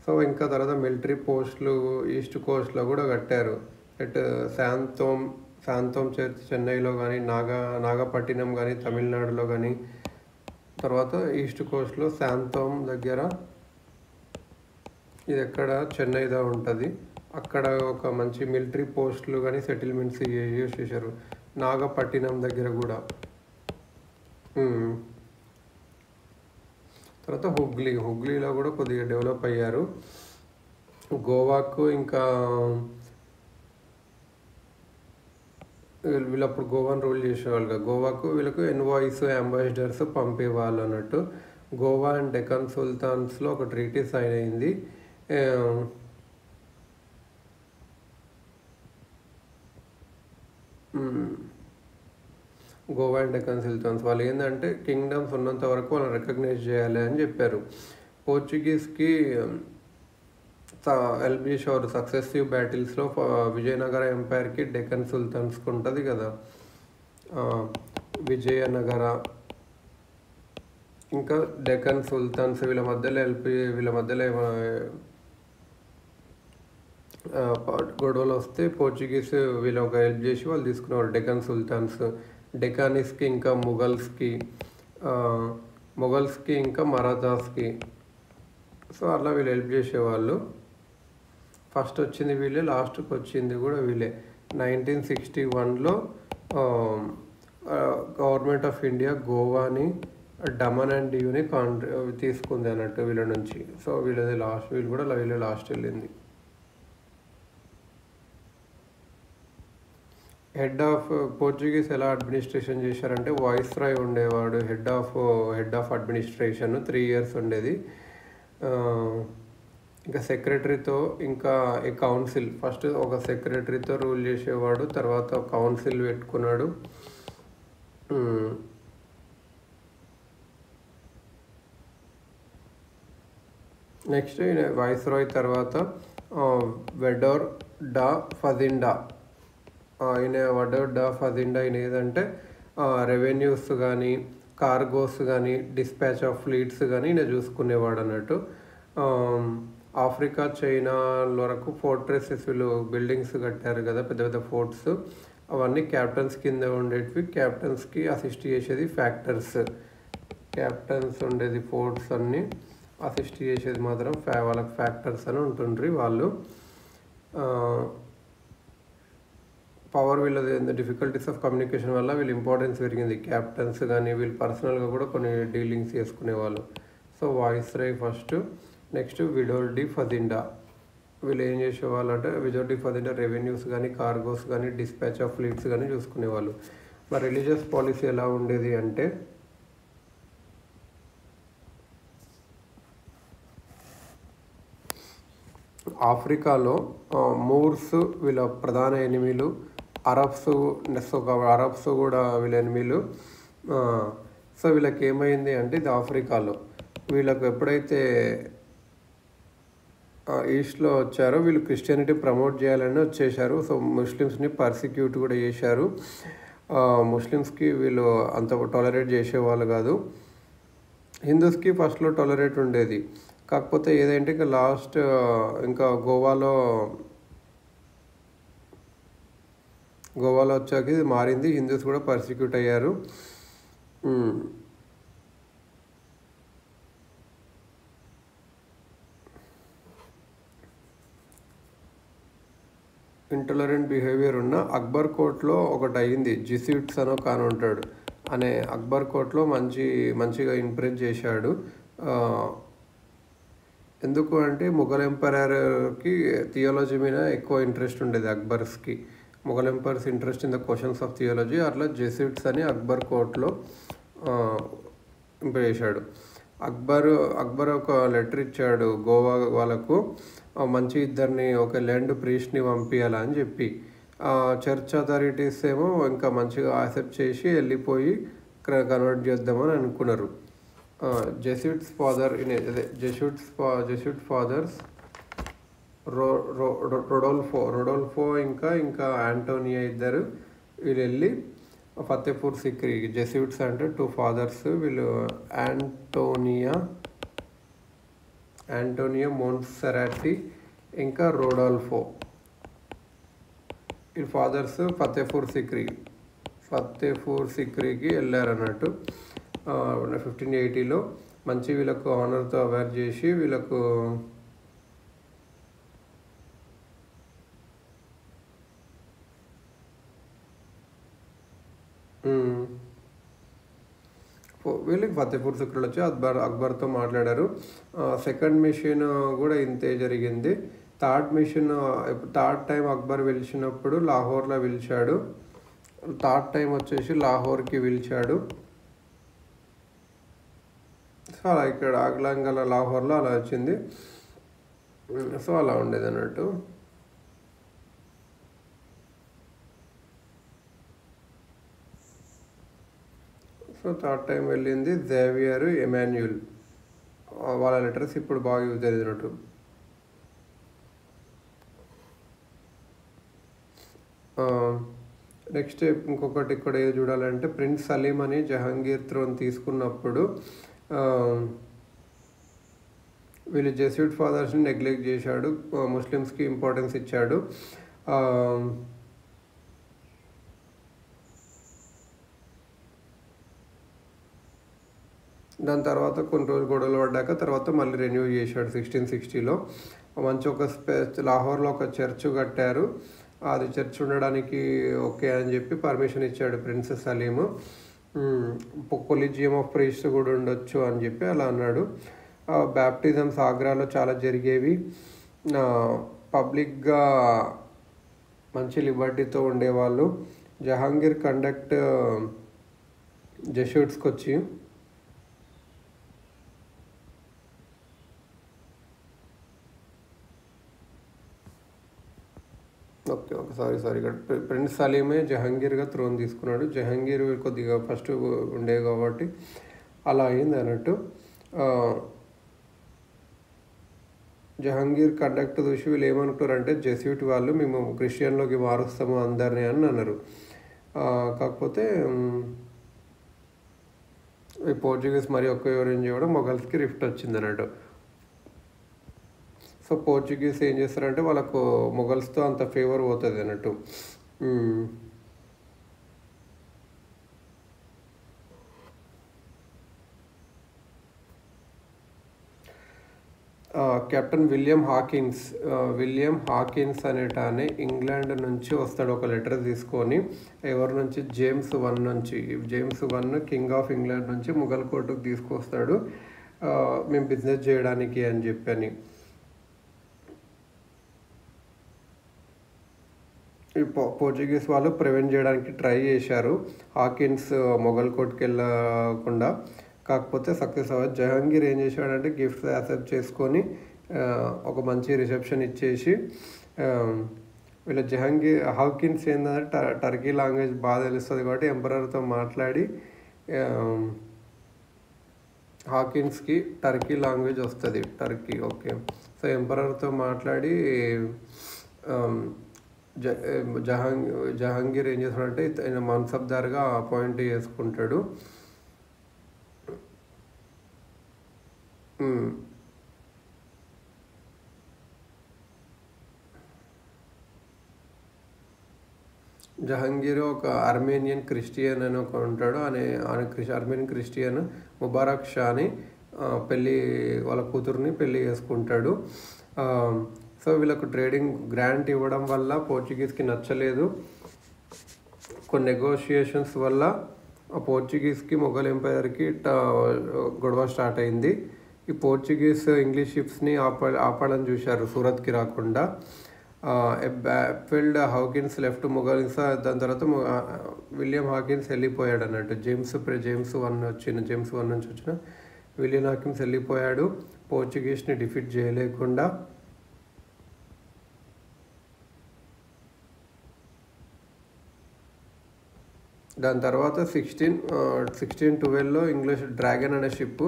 సో ఇంకా తర్వాత మిలిటరీ పోస్టులు ఈస్ట్ కోస్ట్లో కూడా కట్టారు. శాంతోమ్ చర్చ్ చెన్నైలో కానీ, నాగపట్టినం కానీ తమిళనాడులో కానీ. తర్వాత ఈస్ట్ కోస్ట్లో శాంతోమ్ దగ్గర, ఇది ఎక్కడ? చెన్నైలో ఉంటుంది. అక్కడ ఒక మంచి మిలిటరీ పోస్టులు కానీ సెటిల్మెంట్స్ యూజ్ చేశారు. నాగపట్టినం దగ్గర కూడా. తర్వాత హుగ్లీలో కూడా కొద్దిగా డెవలప్ అయ్యారు. గోవాకు ఇంకా వీళ్ళప్పుడు గోవాను రూల్ చేసేవాళ్ళు కదా. గోవాకు వీళ్ళకు ఎన్వాయిస్, అంబాసిడర్స్ పంపేవాళ్ళు అన్నట్టు. గోవా అండ్ డెక్కన్ సుల్తాన్స్లో ఒక ట్రీటీ సైన్ అయింది. గోవా అండ్ డెక్కన్ సుల్తాన్స్ వాళ్ళు ఏంటంటే కింగ్డమ్స్ ఉన్నంత వరకు వాళ్ళని రికగ్నైజ్ చేయాలి అని చెప్పారు. పోర్చుగీస్కి హెల్ప్ చేసేవారు సక్సెసివ్ బ్యాటిల్స్లో. విజయనగర ఎంపైర్కి డెక్కన్ సుల్తాన్స్కి ఉంటుంది కదా, విజయనగర ఇంకా డెక్కన్ సుల్తాన్స్ వీళ్ళ మధ్యలో గొడవలు వస్తే పోర్చుగీస్ వీళ్ళు ఒక హెల్ప్ చేసి వాళ్ళు తీసుకునేవారు డెక్కన్ సుల్తాన్స్. డెకానీస్కి ఇంకా మొఘల్స్కి ఇంకా మరాఠాస్కి. సో అట్లా వీళ్ళు హెల్ప్ చేసేవాళ్ళు. ఫస్ట్ వచ్చింది వీళ్ళే, లాస్ట్కి వచ్చింది కూడా వీళ్ళే. 1961లో గవర్నమెంట్ ఆఫ్ ఇండియా గోవాని, డమన్ అండ్ డియూని తీసుకుంది అన్నట్టు వీళ్ళ నుంచి. సో వీళ్ళది లాస్ట్ వెళ్ళింది. హెడ్ ఆఫ్ పోర్చుగీస్ ఎలా అడ్మినిస్ట్రేషన్ చేశారంటే వాయిస్రాయ్ ఉండేవాడు, హెడ్ ఆఫ్ అడ్మినిస్ట్రేషన్ 3 years ఉండేది. ఇంకా సెక్రటరీతో, ఇంకా ఈ కౌన్సిల్, ఫస్ట్ ఒక సెక్రటరీతో రూల్ చేసేవాడు, తర్వాత కౌన్సిల్ పెట్టుకున్నాడు. నెక్స్ట్ వాయిస్రాయ్ తర్వాత వెడోర్ డా ఫజిండా. ఈయన ఏదంటే రెవెన్యూస్ కానీ, కార్గోస్ కానీ, డిస్పాచ్ ఆఫ్ ఫ్లీట్స్ కానీ ఈయన చూసుకునేవాడు అన్నట్టు. ఆఫ్రికా, చైనా వరకు ఫోర్ట్రెసెస్ వీళ్ళు బిల్డింగ్స్ కట్టారు కదా, పెద్ద పెద్ద ఫోర్ట్స్. అవన్నీ క్యాప్టన్స్ కింద ఉండేటివి. క్యాప్టన్స్కి అసిస్ట్ చేసేది ఫ్యాక్టర్స్. క్యాప్టన్స్ ఉండేది ఫోర్ట్స్ అన్నీ, అసిస్ట్ చేసేది మాత్రం వాళ్ళకి ఫ్యాక్టర్స్ అని ఉంటుండ్రి వాళ్ళు. పవర్ వీళ్ళది డిఫికల్టీస్ ఆఫ్ కమ్యూనికేషన్ వల్ల వీళ్ళు ఇంపార్టెన్స్ పెరిగింది. క్యాప్టన్స్ కానీ వీళ్ళు పర్సనల్గా కూడా కొన్ని డీలింగ్స్ చేసుకునేవాళ్ళు. So viceroy first. Next Vedor de Fazenda. వీళ్ళు ఏం చేసేవాళ్ళు అంటే విడోర్ డి ఫజిండా రెవెన్యూస్ కానీ, కార్గోస్ కానీ, డిస్పాచ్ ఆఫ్ ఫ్లీట్స్ కానీ చూసుకునేవాళ్ళు. మరి రిలీజియస్ పాలసీ ఎలా ఉండేది అంటే ఆఫ్రికాలో మూర్స్ వీళ్ళ ప్రధాన ఎనిమిలు, అరబ్స్ కూడా వీళ్ళ ఎనిమిలు. సో వీళ్ళకి ఏమైంది అంటే ఇది ఆఫ్రికాలో వీళ్ళకు ఎప్పుడైతే ఈస్ట్లో వచ్చారో వీళ్ళు క్రిస్టియానిటీ ప్రమోట్ చేయాలని వచ్చేసారు. సో ముస్లిమ్స్ని పర్సిక్యూట్ కూడా చేశారు. ముస్లిమ్స్కి వీళ్ళు అంత టాలరేట్ చేసేవాళ్ళు కాదు. హిందూస్కి ఫస్ట్లో టాలరేట్ ఉండేది. కాకపోతే ఏదంటే ఇంకా లాస్ట్ ఇంకా గోవాలో వచ్చాక ఇది మారింది. హిందూస్ కూడా పర్సిక్యూట్ అయ్యారు. ఇంటలరెంట్ బిహేవియర్ ఉన్న అక్బర్ కోర్ట్లో ఒకటి అయింది. జిస్యూట్స్ అనో కానుంటాడు అనే అక్బర్ కోర్ట్లో మంచిగా ఇంప్రెస్ చేశాడు. ఎందుకు అంటే ముఘల్ ఎంపరర్కి థియాలజీ మీద ఎక్కువ ఇంట్రెస్ట్ ఉండేది అక్బర్స్కి. Mughal empires interest in the questions of theology. అట్లా జెస్యూట్స్ అని అక్బర్ కోర్ట్లో చేశాడు. అక్బర్ ఒక లెటర్ ఇచ్చాడు గోవా వాళ్ళకు, మంచి ఇద్దరిని ఒక ల్యాండ్ ప్రీస్ట్ని పంపించాలని చెప్పి. చర్చ్ అథారిటీస్ ఏమో ఇంకా మంచిగా యాక్సెప్ట్ చేసి వెళ్ళిపోయి కన్వర్ట్ చేద్దామని అనుకున్నారు. జెస్యూట్ ఫాదర్స్ రొడోల్ఫో ఇంకా ఆంటోనియా ఇద్దరు వీళ్ళు వెళ్ళి ఫతేపూర్ సిక్రీ, జెస్యూట్స్ అంటే 2 ఫాదర్స్, వీళ్ళు ఆంటోనియో మోన్సెరాటి ఇంకా రొడోల్ఫో, ఈ ఫాదర్స్ ఫతేపూర్ సిక్రీకి వెళ్ళారు అన్నట్టు 1580లో. మంచి వీళ్ళకు ఆనర్తో అవేర్ చేసి వీళ్ళకు వీళ్ళకి ఫతేపూర్ సిక్రీలో వచ్చి అక్బర్తో మాట్లాడారు. సెకండ్ మిషన్ కూడా ఇంతే జరిగింది. థర్డ్ టైం అక్బర్ పిలిచినప్పుడు లాహోర్లో పిలిచాడు. థర్డ్ టైం వచ్చేసి లాహోర్కి పిలిచాడు. సో అలా ఇక్కడ ఆగ్లాంగల లాహోర్లో అలా వచ్చింది. సో అలా ఉండేది అన్నట్టు. సో థర్డ్ టైం వెళ్ళింది జేవియర్, ఎమాన్యుయల్, వాళ్ళ లెటర్స్ ఇప్పుడు బాగా యూజ్ జరిగినట్టు. నెక్స్ట్ ఇంకొకటి ఇక్కడ ఏది చూడాలంటే, ప్రిన్స్ సలీం అని జహాంగీర్ థ్రోన్ తీసుకున్నప్పుడు వీళ్ళు జెస్యూట్ ఫాదర్స్ని నెగ్లెక్ట్ చేశాడు, ముస్లిమ్స్కి ఇంపార్టెన్స్ ఇచ్చాడు. దాని తర్వాత కొన్ని రోజులు గొడవలు పడ్డాక తర్వాత మళ్ళీ రెన్యూ చేశాడు 1660లో. మంచి ఒక లాహోర్లో ఒక చర్చ్ కట్టారు. అది చర్చ్ ఉండడానికి ఓకే అని చెప్పి పర్మిషన్ ఇచ్చాడు prince Saleem. Collegium of priest కూడా ఉండొచ్చు అని చెప్పి అలా అన్నాడు. బ్యాప్టిజమ్స్ ఆగ్రాలో చాలా జరిగేవి. పబ్లిక్గా మంచి లిబర్టీతో ఉండేవాళ్ళు. జహాంగీర్ కండక్ట్ జెస్యూట్స్కి వచ్చి సారీ ఇక్కడ ప్రిన్స్ సలీమే జహాంగీర్గా థ్రోన్ తీసుకున్నాడు. జహాంగీర్ కొద్దిగా ఫస్ట్ ఉండే కాబట్టి అలా అయింది అన్నట్టు. జహాంగీర్ కండక్ట్ చూసి వీళ్ళు ఏమనుకున్నారంటే, జెస్యూట్ వాళ్ళు మేము క్రిస్టియన్లోకి మారుస్తాము అందరినీ అని అన్నారు. కాకపోతే ఈ పోర్చుగీస్ మరి ఒక్క ఎవరేం చేయడం మొఘల్స్కి రిఫ్ట్ వచ్చింది అన్నట్టు. సో పోర్చుగీస్ ఏం చేస్తారంటే వాళ్ళకు మొఘల్స్తో అంత ఫేవర్ పోతుంది అన్నట్టు. కెప్టెన్ విలియం హాకిన్స్ అనేటానే ఇంగ్లాండ్ నుంచి వస్తాడు ఒక లెటర్ తీసుకొని. ఎవరి నుంచి? James I king of England నుంచి ముఘల్ కోర్టుకు తీసుకొస్తాడు, మేము బిజినెస్ చేయడానికి అని చెప్పని. పోర్చుగీస్ వాళ్ళు ప్రివెంట్ చేయడానికి ట్రై చేశారు హాకిన్స్ మొఘల్ కోర్టుకి వెళ్ళకుండా, కాకపోతే సక్సెస్ అవ్వదు. జహాంగీర్ ఏం చేశాడంటే గిఫ్ట్స్ యాక్సెప్ట్ చేసుకొని ఒక మంచి రిసెప్షన్ ఇచ్చేసి వీళ్ళ హాకిన్స్ ఏంటంటే టర్కీ లాంగ్వేజ్ బాగా తెలుస్తుంది కాబట్టి ఎంపరర్తో మాట్లాడి హాకిన్స్కి టర్కీ లాంగ్వేజ్ వస్తుంది, టర్కీ ఓకే. సో ఎంపరర్తో మాట్లాడి జహాంగీర్ ఏం చేస్తాడంటే ఆయన మన్సబ్దార్గా అపాయింట్ చేసుకుంటాడు. జహాంగీర్ ఒక ఆర్మేనియన్ క్రిస్టియన్ అని ఒక ఉంటాడు, ఆర్మేనియన్ క్రిస్టియన్ ముబారక్ షాని వాళ్ళ కూతుర్ని పెళ్ళి చేసుకుంటాడు. సో వీళ్ళకు ట్రేడింగ్ గ్రాంట్ ఇవ్వడం వల్ల పోర్చుగీస్కి నచ్చలేదు. కొన్ని నెగోషియేషన్స్ వల్ల పోర్చుగీస్కి మొఘల్ ఎంపైర్కి గొడవ స్టార్ట్ అయింది. ఈ పోర్చుగీస్ ఇంగ్లీష్ షిప్స్ని ఆపాలని చూశారు సూరత్కి రాకుండా. Field Hawkins left Mughals. దాని తర్వాత విలియం హాకిన్స్ వెళ్ళిపోయాడు అన్నట్టు. జేమ్స్ వన్ నుంచి వచ్చిన విలియం హాకిన్స్ వెళ్ళిపోయాడు పోర్చుగీస్ని డిఫీట్ చేయలేకుండా. దాని తర్వాత 1612లో ఇంగ్లీష్ డ్రాగన్ అనే షిప్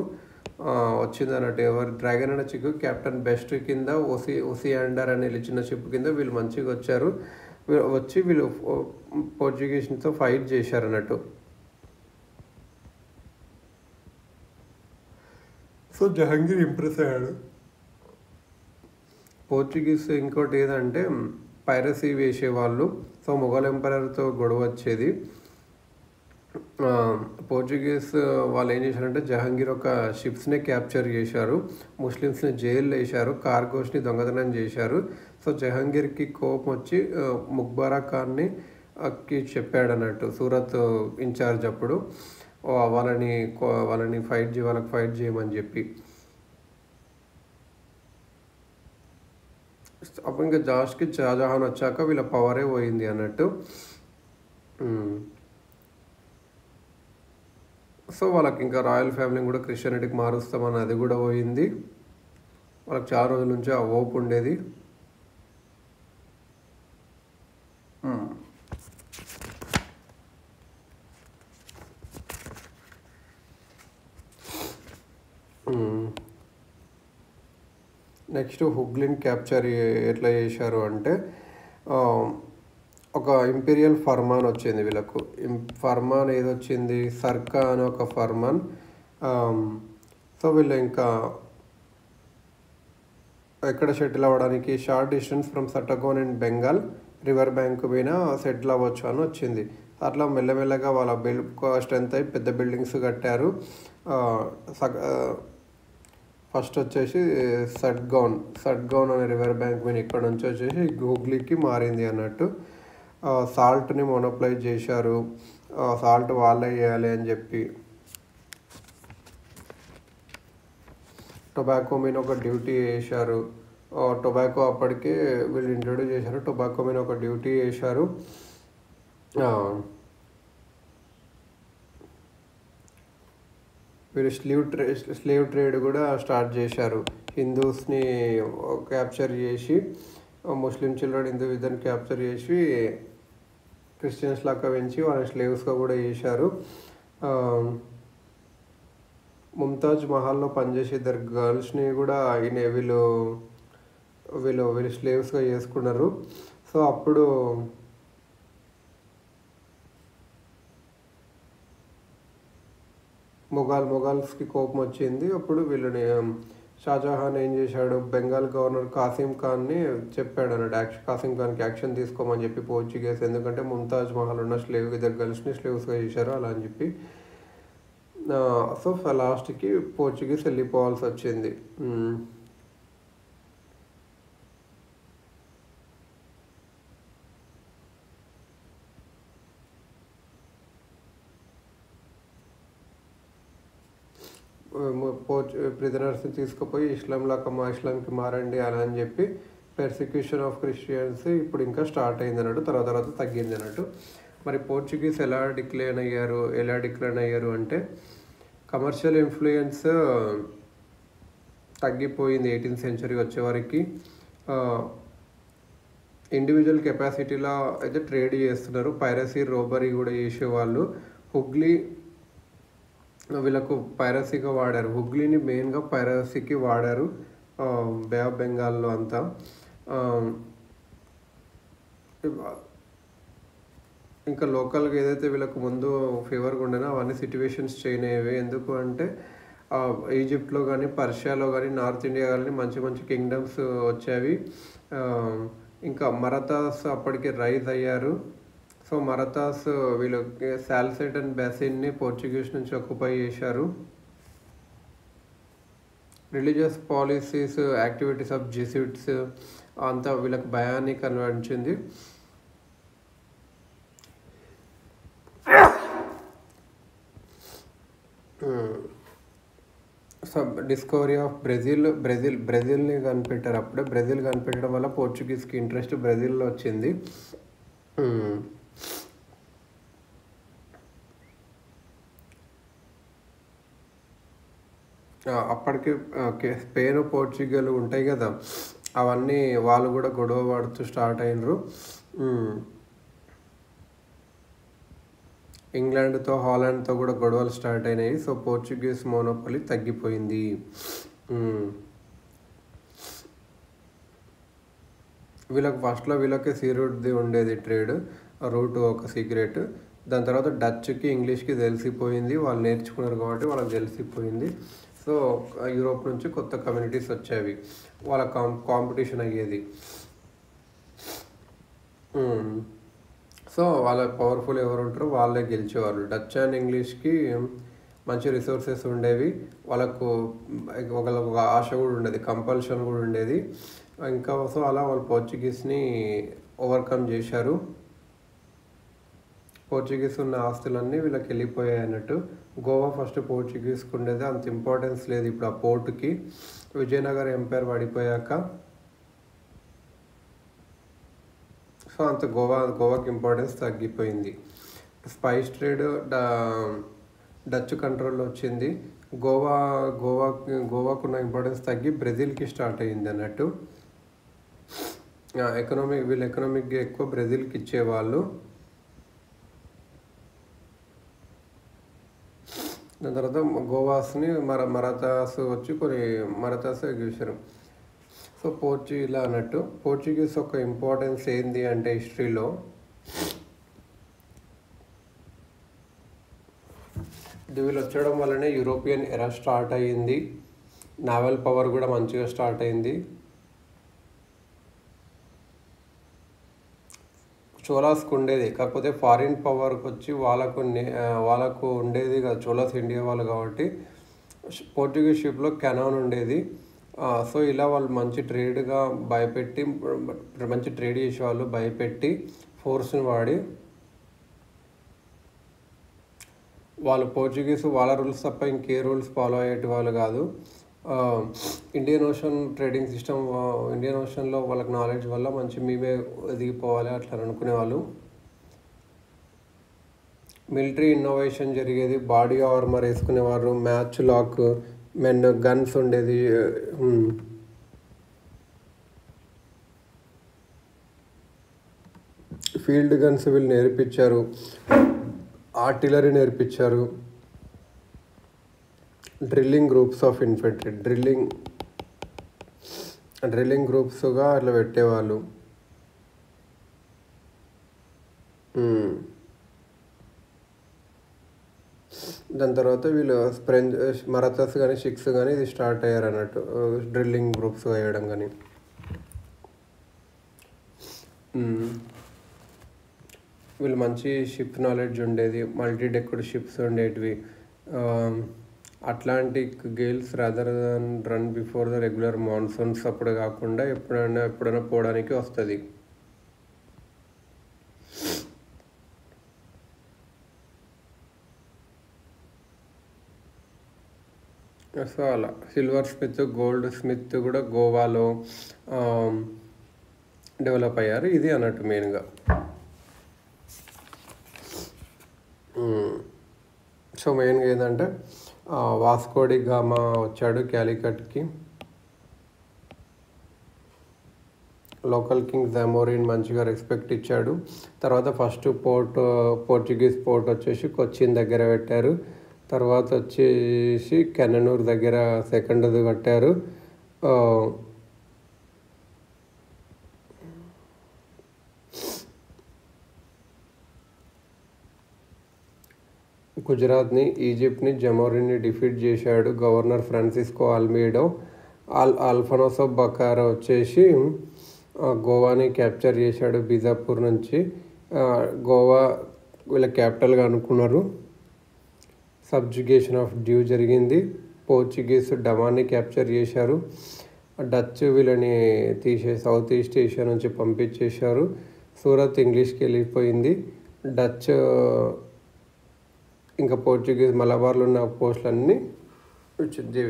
వచ్చింది అన్నట్టు. డ్రాగన్ అనే షిప్ కెప్టెన్ బెస్ట్ కింద ఓసియాండర్ అనే చిన్న షిప్ కింద వీళ్ళు మంచిగా వచ్చారు. వీళ్ళు పోర్చుగీస్తో ఫైట్ చేశారు అన్నట్టు. సో జహాంగీర్ ఇంప్రెస్ అయ్యాడు. పోర్చుగీస్ ఇంకోటి ఏదంటే పైరసీ వేసేవాళ్ళు. సో మొఘల్ ఎంపరర్తో గొడవ వచ్చేది. పోర్చుగీస్ వాళ్ళు ఏం చేశారంటే జహాంగీర్ ఒక షిప్స్ని క్యాప్చర్ చేశారు, ముస్లిమ్స్ని జైల్లో వేశారు, కార్గోస్ని దొంగతనం చేశారు. సో జహాంగీర్కి కోపం వచ్చి ముక్బారా ఖాన్ని చెప్పాడు అన్నట్టు, సూరత్ ఇన్ఛార్జ్ అప్పుడు, వాళ్ళకి ఫైట్ చేయమని చెప్పి. అప్పుడు ఇంకా లాస్ట్కి షాజహాన్ వచ్చాక వీళ్ళ పవరే పోయింది అన్నట్టు. సో వాళ్ళకి ఇంకా రాయల్ ఫ్యామిలీని కూడా క్రిస్టియానిటీకి మారుస్తామని అది కూడా పోయింది. వాళ్ళకి చాలా రోజుల నుంచి ఆ హోప్ ఉండేది. నెక్స్ట్ హుగ్లీని క్యాప్చర్ ఎట్లా చేశారు అంటే ఒక ఇంపీరియల్ ఫర్మాన్ వచ్చింది వీళ్ళకు. ఫర్మాన్ ఏదొచ్చింది, సర్కా అని ఒక ఫర్మాన్. సో వీళ్ళు ఇంకా ఎక్కడ సెటిల్ అవ్వడానికి short distance from Satgaon and Bengal river bank పైన సెటిల్ అవ్వచ్చు అని వచ్చింది. అట్లా మెల్లమెల్లగా వాళ్ళ స్ట్రెంత్ అయి పెద్ద బిల్డింగ్స్ కట్టారు. ఫస్ట్ వచ్చేసి సట్గౌన్ అనే రివర్ బ్యాంక్ మీద ఇక్కడ నుంచి వచ్చేసి హుగ్లీకి మారింది అన్నట్టు. సాల్ట్ని మోనోప్లైజ్ చేశారు, సాల్ట్ వాళ్ళే వేయాలి అని చెప్పి. టొబాకో మీద ఒక డ్యూటీ వేశారు. టొబాకో అప్పటికే వీళ్ళు ఇంట్రొడ్యూస్ చేశారు, టొబాకో మీద ఒక డ్యూటీ వేశారు. వీళ్ళు స్లేవ్ ట్రేడ్ కూడా స్టార్ట్ చేశారు. హిందూస్ని క్యాప్చర్ చేసి, ముస్లిం చిల్డ్రన్ హిందూ ఇద్దరిని క్యాప్చర్ చేసి క్రిస్టియన్స్ లాగా పెంచి వాళ్ళని స్లేవ్స్గా కూడా చేశారు. ముంతాజ్ మహల్లో పనిచేసే ఇద్దరు గర్ల్స్ని కూడా వీళ్ళు స్లేవ్స్గా చేసుకున్నారు. సో అప్పుడు మొఘల్స్కి కోపం వచ్చింది. అప్పుడు వీళ్ళని షాజహాన్ ఏం చేశాడు, బెంగాల్ గవర్నర్ కాసిం ఖాన్ని చెప్పాడు అన్నట్టు, కాసిం ఖాన్కి యాక్షన్ తీసుకోమని చెప్పి పోర్చుగీస్, ఎందుకంటే ముంతాజ్ మహల్ ఉన్న ఇద్దరు గర్ల్స్ని స్లేవ్స్గా చేశారు అలా అని చెప్పి. సో లాస్ట్కి పోర్చుగీస్ వెళ్ళిపోవాల్సి వచ్చింది. ప్రిజనర్స్ని తీసుకుపోయి ఇస్లాంకి మారండి అలా అని చెప్పి పెర్సిక్యూషన్ ఆఫ్ క్రిస్టియన్స్ ఇప్పుడు ఇంకా స్టార్ట్ అయింది అన్నట్టు, తర్వాత తగ్గింది అన్నట్టు. మరి పోర్చుగీస్ ఎలా డిక్లైన్ అయ్యారు అంటే కమర్షియల్ ఇన్ఫ్లుయెన్స్ తగ్గిపోయింది 18th century వచ్చేవరకు. ఇండివిజువల్ కెపాసిటీలో అయితే ట్రేడ్ చేస్తున్నారు, పైరసీ రోబరీ కూడా చేసేవాళ్ళు. హుగ్లీ వీళ్ళకు పైరసీగా వాడారు, హుగ్లీని మెయిన్గా పైరసీకి వాడారు బే ఆఫ్ బెంగాల్లో అంతా. ఇంకా లోకల్గా ఏదైతే వీళ్ళకు ముందు ఫేవర్గా ఉండేనో అవన్నీ సిట్యువేషన్స్ చేంజ్ అయ్యేవి. ఎందుకు అంటే ఈజిప్ట్లో కానీ పర్షియాలో కానీ నార్త్ ఇండియా కానీ మంచి మంచి కింగ్డమ్స్ వచ్చేవి. ఇంకా మరాఠాస్ అప్పటికి రైజ్ అయ్యారు. సో మరాఠాస్ వీళ్ళు సాల్సెట్ అండ్ బేసిన్ని పోర్చుగీస్ నుంచి ఆక్యుపై చేశారు. Religious policies, activities of Jesuits అంతా వీళ్ళకి భయాన్ని కన్వర్టించింది. డిస్కవరీ ఆఫ్ బ్రెజిల్ని కనిపెట్టారు. అప్పుడే బ్రెజిల్ కనిపెట్టడం వల్ల పోర్చుగీస్కి ఇంట్రెస్ట్ బ్రెజిల్లో వచ్చింది. అప్పటికి స్పెయిన్ పోర్చుగల్ ఉంటాయి కదా, అవన్నీ వాళ్ళు కూడా గొడవ పడుతూ స్టార్ట్ అయినరు. ఇంగ్లాండ్తో హాలాండ్తో కూడా గొడవలు స్టార్ట్ అయినాయి. సో పోర్చుగీస్ మోనోపలి తగ్గిపోయింది. ఫస్ట్లో వీళ్ళకి సీ రూట్ది ఉండేది ట్రేడ్ రూట్, ఒక సీక్రెట్. దాని తర్వాత డచ్కి ఇంగ్లీష్కి తెలిసిపోయింది, వాళ్ళు నేర్చుకున్నారు కాబట్టి వాళ్ళకి తెలిసిపోయింది. సో యూరోప్ నుంచి కొత్త కమ్యూనిటీస్ వచ్చేవి, వాళ్ళ కాంపిటీషన్ అయ్యేది. సో వాళ్ళ పవర్ఫుల్ ఎవరు ఉంటారో వాళ్ళే గెలిచేవాళ్ళు. డచ్ అండ్ ఇంగ్లీష్కి మంచి రిసోర్సెస్ ఉండేవి, వాళ్ళకు ఒక ఆశ కూడా ఉండేది, కంపల్షన్ కూడా ఉండేది. ఇంకా సో అలా వాళ్ళు పోర్చుగీస్ని ఓవర్కమ్ చేశారు. పోర్చుగీస్ ఉన్న ఆస్తులన్నీ వీళ్ళకి వెళ్ళిపోయాయి అన్నట్టు. గోవా ఫస్ట్ పోర్చుగీస్కి ఉండేది, అంత ఇంపార్టెన్స్ లేదు ఇప్పుడు ఆ పోర్టుకి. విజయనగర ఎంపైర్ పడిపోయాక సో అంత గోవాకి ఇంపార్టెన్స్ తగ్గిపోయింది. స్పైస్ ట్రేడ్ డచ్ కంట్రోల్లో వచ్చింది. గోవాకున్న ఇంపార్టెన్స్ తగ్గి బ్రెజిల్కి స్టార్ట్ అయ్యింది అన్నట్టు. వీళ్ళు ఎకనామిక్గా ఎక్కువ బ్రెజిల్కి ఇచ్చేవాళ్ళు. దాని తర్వాత గోవాస్ని మరాఠాస్ వచ్చి కొన్ని మరాఠాస్ గెలిచారు. సో ఇలా అన్నట్టు పోర్చుగీస్ ఒక ఇంపార్టెన్స్ ఏంది అంటే హిస్టరీలో వీళ్ళు వచ్చడం వల్లనే యూరోపియన్ ఎరా స్టార్ట్ అయ్యింది. నావల్ పవర్ కూడా మంచిగా స్టార్ట్ అయింది. చోళాస్కి ఉండేది, కాకపోతే ఫారిన్ పవర్కి వచ్చి వాళ్ళకు ఉండేది కదా చోళాస్ ఇండియా వాళ్ళు కాబట్టి పోర్చుగీస్ షిప్లో కెనాన్ ఉండేది. సో ఇలా వాళ్ళు మంచి ట్రేడ్గా మంచి ట్రేడ్ చేసేవాళ్ళు, భయపెట్టి ఫోర్స్ని వాడి వాళ్ళు పోర్చుగీస్ వాళ్ళ రూల్స్ తప్ప ఇంకే రూల్స్ ఫాలో అయ్యేటి వాళ్ళు కాదు. Indian ocean trading system, Indian ఓషన్లో వాళ్ళకి నాలెడ్జ్ వల్ల మంచి మేమే ఎదిగిపోవాలి అట్లా అనుకునేవాళ్ళు. మిలిటరీ ఇన్నోవేషన్ జరిగేది, బాడీ ఆర్మర్ వేసుకునేవారు, మ్యాచ్ లాక్ మెన్ గన్స్ ఉండేది. ఫీల్డ్ గన్స్ వీళ్ళు నేర్పించారు, ఆర్టిలరీ నేర్పించారు. Drilling groups of infantry, drilling గ్రూప్స్గా అట్లా పెట్టేవాళ్ళు. దాని తర్వాత వీళ్ళు మరాఠాస్ కానీ సిక్స్ కానీ ఇది స్టార్ట్ అయ్యారు అన్నట్టు, డ్రిల్లింగ్ గ్రూప్స్ వేయడం కానీ. వీళ్ళు మంచి షిప్ నాలెడ్జ్ ఉండేది, మల్టీ డెక్డ్ షిప్స్ ఉండేటివి. Atlantic gales rather than run before the regular monsoons, అప్పుడు కాకుండా ఎప్పుడైనా పోవడానికి వస్తుంది. సో అలా సిల్వర్ స్మిత్, గోల్డ్ స్మిత్ కూడా గోవాలో డెవలప్ అయ్యారు. ఇది అన్నట్టు మెయిన్గా. సో మెయిన్గా ఏంటంటే వాస్కో డి గామా వచ్చాడు క్యాలికట్కి. లోకల్ కింగ్ జామోరిన్ మంచిగా రెస్పెక్ట్ ఇచ్చాడు. తర్వాత ఫస్ట్ పోర్చుగీస్ పోర్ట్ వచ్చేసి కొచ్చిన్ దగ్గర పెట్టారు. తర్వాత వచ్చేసి కెననూర్ దగ్గర సెకండ్ది కట్టారు. గుజరాత్ని, ఈజిప్ట్ని, జమోరిన్ని డిఫీట్ చేశాడు గవర్నర్ ఫ్రాన్సిస్కో ఆల్మీడో. ఆల్ఫోన్సో బకారా వచ్చేసి గోవాని క్యాప్చర్ చేశాడు బీజాపూర్ నుంచి. గోవా వీళ్ళ క్యాపిటల్గా అనుకున్నారు. సబ్జుగేషన్ ఆఫ్ డ్యూ జరిగింది. పోర్చుగీస్ డమాన్ని క్యాప్చర్ చేశారు. డచ్ వీళ్ళని సౌత్ ఈస్ట్ ఏషియా నుంచి పంపించేశారు. సూరత్ ఇంగ్లీష్కి వెళ్ళిపోయింది. డచ్ ఇంకా పోర్చుగీస్ మలబార్లో ఉన్న పోస్టులన్నీ వచ్చింది